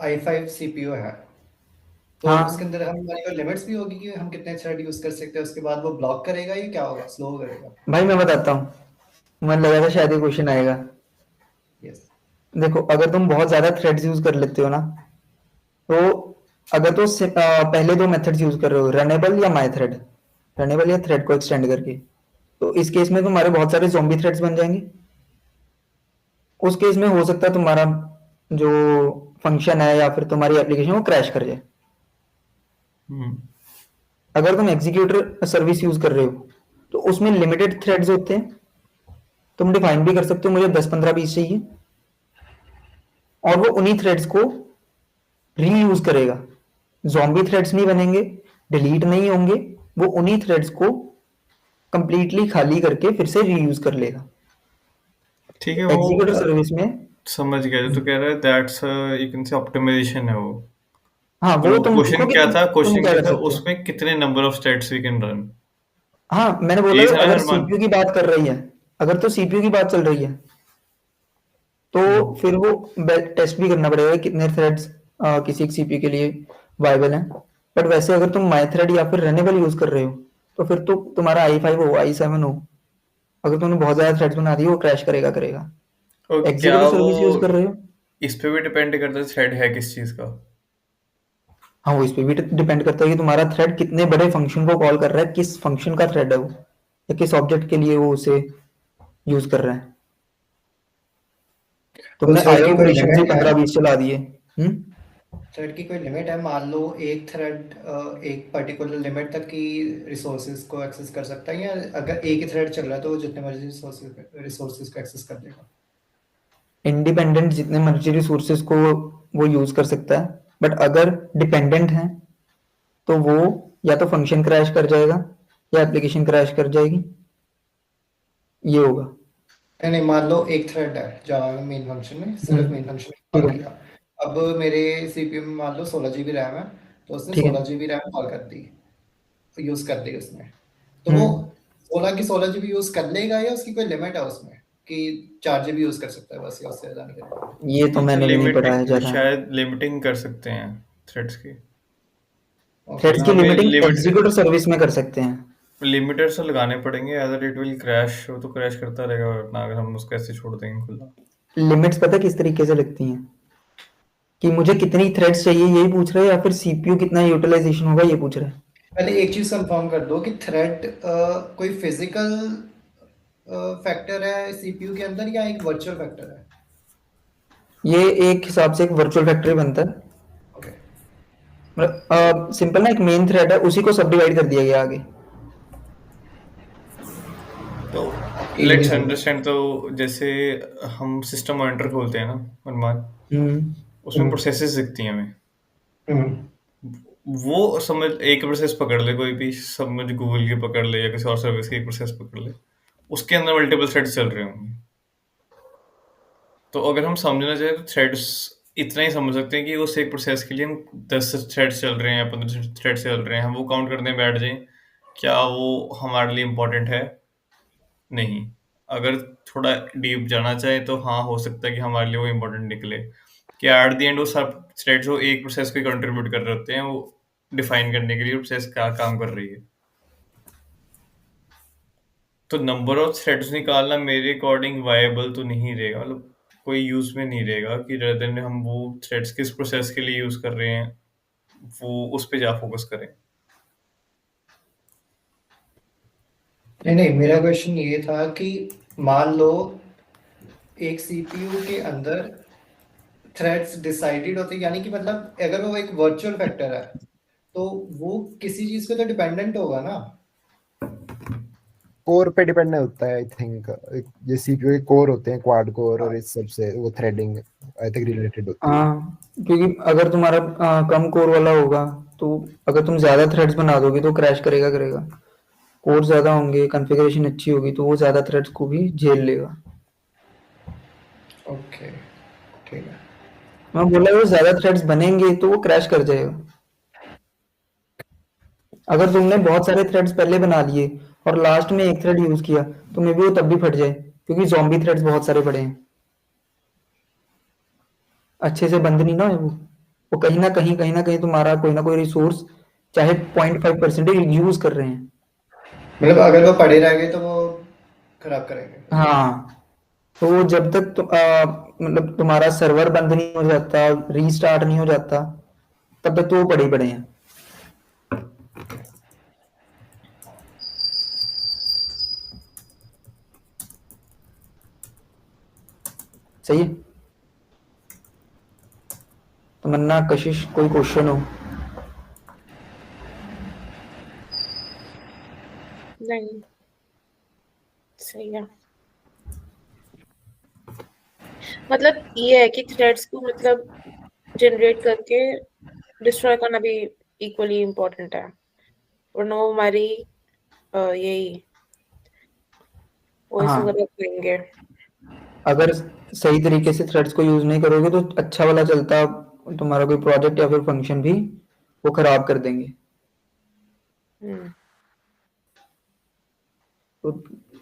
i5 CPU है, तो हाँ उसके अंदर हमारी कोई लिमिट्स भी होगी कि हम कितने थ्रेड यूज कर सकते हैं, उसके बाद वो ब्लॉक करेगा या क्या होगा, स्लो करेगा? भाई, मैं बताता हूँ, मुझे लगा था शायद ये क्वेश्चन आएगा। यस। देखो, अगर तुम बहुत ज्यादा थ्रेड्स यूज कर लेते हो ना, तो अगर तो पहले दो मेथड्स यूज कर रहे हो, रनेबल या माई थ्रेड, रनेबल या थ्रेड को एक्सटेंड करके, तो इस केस में तुम्हारे बहुत सारे ज़ॉम्बी थ्रेड्स बन जाएंगे। उस केस में हो सकता है तुम्हारा जो फंक्शन है या फिर तुम्हारी एप्लीकेशन वो क्रैश कर जाए। अगर तुम एग्जीक्यूटर सर्विस यूज कर रहे हो तो उसमें लिमिटेड थ्रेड्स होते हैं, तुम डिफाइन भी कर सकते हो मुझे 10 15 20 चाहिए, और वो उन्हीं थ्रेड्स को रीयूज करेगा। ज़ॉम्बी थ्रेड्स नहीं बनेंगे, डिलीट नहीं होंगे, वो उन्हीं थ्रेड्स को कंप्लीटली खाली करके फिर से रीयूज कर लेगा। ठीक है, एग्जीक्यूटर वो सर्विस में समझ गया जो तू कह रहा है, that's you can say optimisation है वो। हाँ, वो तुम देखो कि तुम क्या कर सकते हो। उसमें कितने number of threads we can run. हाँ, मैंने बोला यही था ना अगर अरमान? सीपीयू की बात कर रही है, अगर तो सीपीयू की बात चल रही है तो फिर वो टेस्ट भी करना पड़ेगा कितने थ्रेड्स किसी एक सीपीयू के लिए वायबल हैं। बट वैसे अगर तुम माई थ्रेड या फिर रनेबल यूज कर रहे हो तो फिर तो तुम्हारा i5 हो i7 हो, अगर तुमने बहुत ज्यादा थ्रेड्स बना दिए वो क्रैश करेगा करेगा। और क्या एग्जीक्यूटर वो सर्विस यूज कर रहे हो, इस पे भी डिपेंड करता है थ्रेड है किस चीज का? हाँ, वो इस पे भी डिपेंड करता है कि तुम्हारा थ्रेड कितने बड़े फंक्शन को कॉल कर रहा है, किस फंक्शन का थ्रेड है वो, या किस ऑब्जेक्ट के लिए वो उसे यूज कर रहा है। तुमने थ्रेड आईओ की कोई ऑपरेशन से लिमिट है? 15 20 चला दिए। थ्रेड की कोई लिमिट है? मान लो एक थ्रेड एक पर्टिकुलर लिमिट तक की रिसोर्सेज को एक्सेस कर सकता है, या अगर एक ही थ्रेड चल रहा है तो वो जितने मर्जी रिसोर्सेज को एक्सेस कर देगा? इंडिपेंडेंट जितने मर्जी रिसोर्सेज को वो यूज कर सकता है, बट अगर डिपेंडेंट है तो वो या तो फंक्शन क्रैश कर जाएगा या एप्लीकेशन क्रैश कर जाएगी, ये होगा। नहीं नहीं, मान लो एक थ्रेड है जावा में मेन फंक्शन में, सिर्फ मेन फंक्शन में ठीक कॉल है। किया। अब मेरे सीपीयू में मान लो 16 GB रैम है, तो उसने ठीक है। 16 GB रैम कॉल कर दी, यूज कर दी उसने, तो वो 16 की 16 GB यूज कर लेगा या उसकी कोई लिमिट है उसमें कि 4 GB यूज कर सकता है बस, या उससे ज्यादा नहीं करेगा? ये तो मैंने भी नहीं पढ़ा है लिमिटिंग, ज़्यादा। शायद लिमिटिंग कर सकते हैं थ्रेड्स की। थ्रेड्स की हमें लिमिटिंग लिमिट एग्जीक्यूटर सर्विस में कर सकते हैं। लिमिटर्स तो लगाने पड़ेंगे, अदर इट विल क्रैश, वो तो क्रैश करता रहेगा वरना, अगर हम उसको ऐसे छोड़ देंगे खुला। लिमिट्स पता किस तरीके से लगती हैं कि मुझे कितनी थ्रेड्स चाहिए यही पूछ रहे हैं, या फिर सीपीयू कितना यूटिलाइजेशन होगा ये पूछ रहे हैं? पहले एक चीज कंफर्म कर दो कि थ्रेड कोई फिजिकल फैक्टर है सीपीयू के अंदर या एक वर्चुअल फैक्टर है? ये एक हिसाब से एक वर्चुअल फैक्ट्री बनता है। ओके, मतलब सिंपल ना, एक मेन थ्रेड है उसी को सब डिवाइड कर दिया गया आगे। तो ये लेट्स भी अंडरस्टैंड, तो जैसे हम सिस्टम मॉनिटर खोलते हैं ना मनमान, उसमें प्रोसेसेस दिखती हैं हमें। वो समझ एक प्रोसेस पकड़ ले, कोई भी समझ गूगल की पकड़ ले या किसी और सर्विस की एक प्रोसेस पकड़ ले, उसके अंदर मल्टीपल थ्रेड्स चल रहे होंगे। तो अगर हम समझना चाहें तो थ्रेड्स इतना ही समझ सकते हैं कि उस एक प्रोसेस के लिए हम 10 थ्रेड्स चल रहे हैं या 15 थ्रेड्स चल रहे हैं, हम वो काउंट करने बैठ जाएं, क्या वो हमारे लिए इम्पोर्टेंट है? नहीं। अगर थोड़ा डीप जाना चाहे तो हाँ, हो सकता है कि हमारे लिए वो इम्पोर्टेंट निकले, कि एट द एंड वो सब थ्रेड्स वो एक प्रोसेस को कंट्रीब्यूट कर रहे होते हैं, वो डिफाइन करने के लिए प्रोसेस क्या काम कर रही है। तो नंबर ऑफ थ्रेड्स निकालना मेरे अकॉर्डिंग वायबल तो नहीं रहेगा, मतलब कोई यूज में नहीं रहेगा, कि rather than हम वो थ्रेड्स किस प्रोसेस के लिए यूज कर रहे हैं वो उस पे जा फोकस करें। नहीं नहीं, मेरा क्वेश्चन ये था कि मान लो एक सीपीयू के अंदर थ्रेड्स डिसाइडेड होते हैं, यानी कि मतलब अगर वो एक वर्चुअल फैक्टर है तो वो किसी चीज पे तो डिपेंडेंट होगा ना? कोर पे डिपेंड होता है आई थिंक। ये सीपीयू के कोर होते हैं, क्वाड कोर, और इस सब से वो थ्रेडिंग आई थिंक रिलेटेड होती है। हाँ, क्योंकि अगर तुम्हारा कम कोर वाला होगा तो अगर तुम ज्यादा थ्रेड्स बना दोगे तो क्रैश करेगा करेगा। कोर ज्यादा होंगे, कॉन्फ़िगरेशन अच्छी होगी तो वो ज्यादा थ्रेड्स को भी झेल लेगा। ओके, ठीक है। मैं बोला वो ज्यादा थ्रेड्स बनेंगे तो वो क्रैश कर जाएगा। अगर तुमने बहुत सारे थ्रेड्स पहले बना लिए और लास्ट में एक थ्रेड यूज किया तो मे बी वो तब भी फट जाए, क्योंकि ज़ॉम्बी थ्रेड्स बहुत सारे पड़े हैं, अच्छे से बंद नहीं ना है वो कहीं ना कहीं तुम्हारा कोई ना कोई रिसोर्स चाहे 0.5% यूज कर रहे हैं। मतलब अगर वो पड़े रह गए तो वो खराब करेंगे। हाँ, तो जब तक मतलब तुम्हारा सर्वर बंद नहीं हो जाता, रीस्टार्ट नहीं हो जाता, तब तक तो वो पड़े ही पड़े हैं। सही है। तमन्ना, कशिश, कोई क्वेश्चन हो? नहीं, सही है। मतलब ये है कि थ्रेड्स को मतलब जनरेट करके डिस्ट्रॉय करना भी इक्वली इम्पोर्टेंट है, वरना वो हमारी यही वॉइस हाँ, वगैरह करेंगे। अगर सही तरीके से थ्रेड्स को यूज नहीं करोगे तो अच्छा वाला चलता तुम्हारा कोई प्रोजेक्ट या फिर फंक्शन भी वो खराब कर देंगे। तो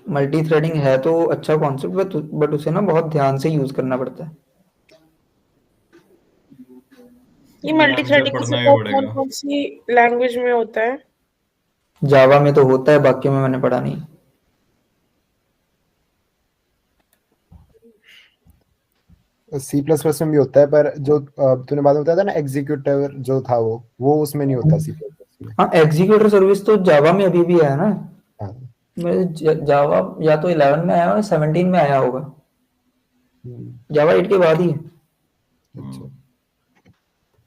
मल्टी थ्रेडिंग है तो अच्छा कॉन्सेप्ट, बट उसे ना बहुत ध्यान से यूज करना पड़ता है। ये मल्टी ध्यान से थ्रेडिंग का पढ़ना भी सपोर्ट कौन पड़ेगा। कौन सी लैंग्वेज में होता है? जावा में तो होता है, बाकी में मैंने पढ़ा नहीं। सी प्लस प्लस में भी होता है, पर जो तूने बाद में बताया था ना एग्जीक्यूटिव जो था वो उसमें नहीं होता सी प्लस प्लस में। हाँ, एग्जीक्यूटर सर्विस तो जावा में अभी भी है ना। हाँ। जावा या तो 11 में आया होगा, 17 में आया होगा, जावा 8 के बाद ही है। अच्छा।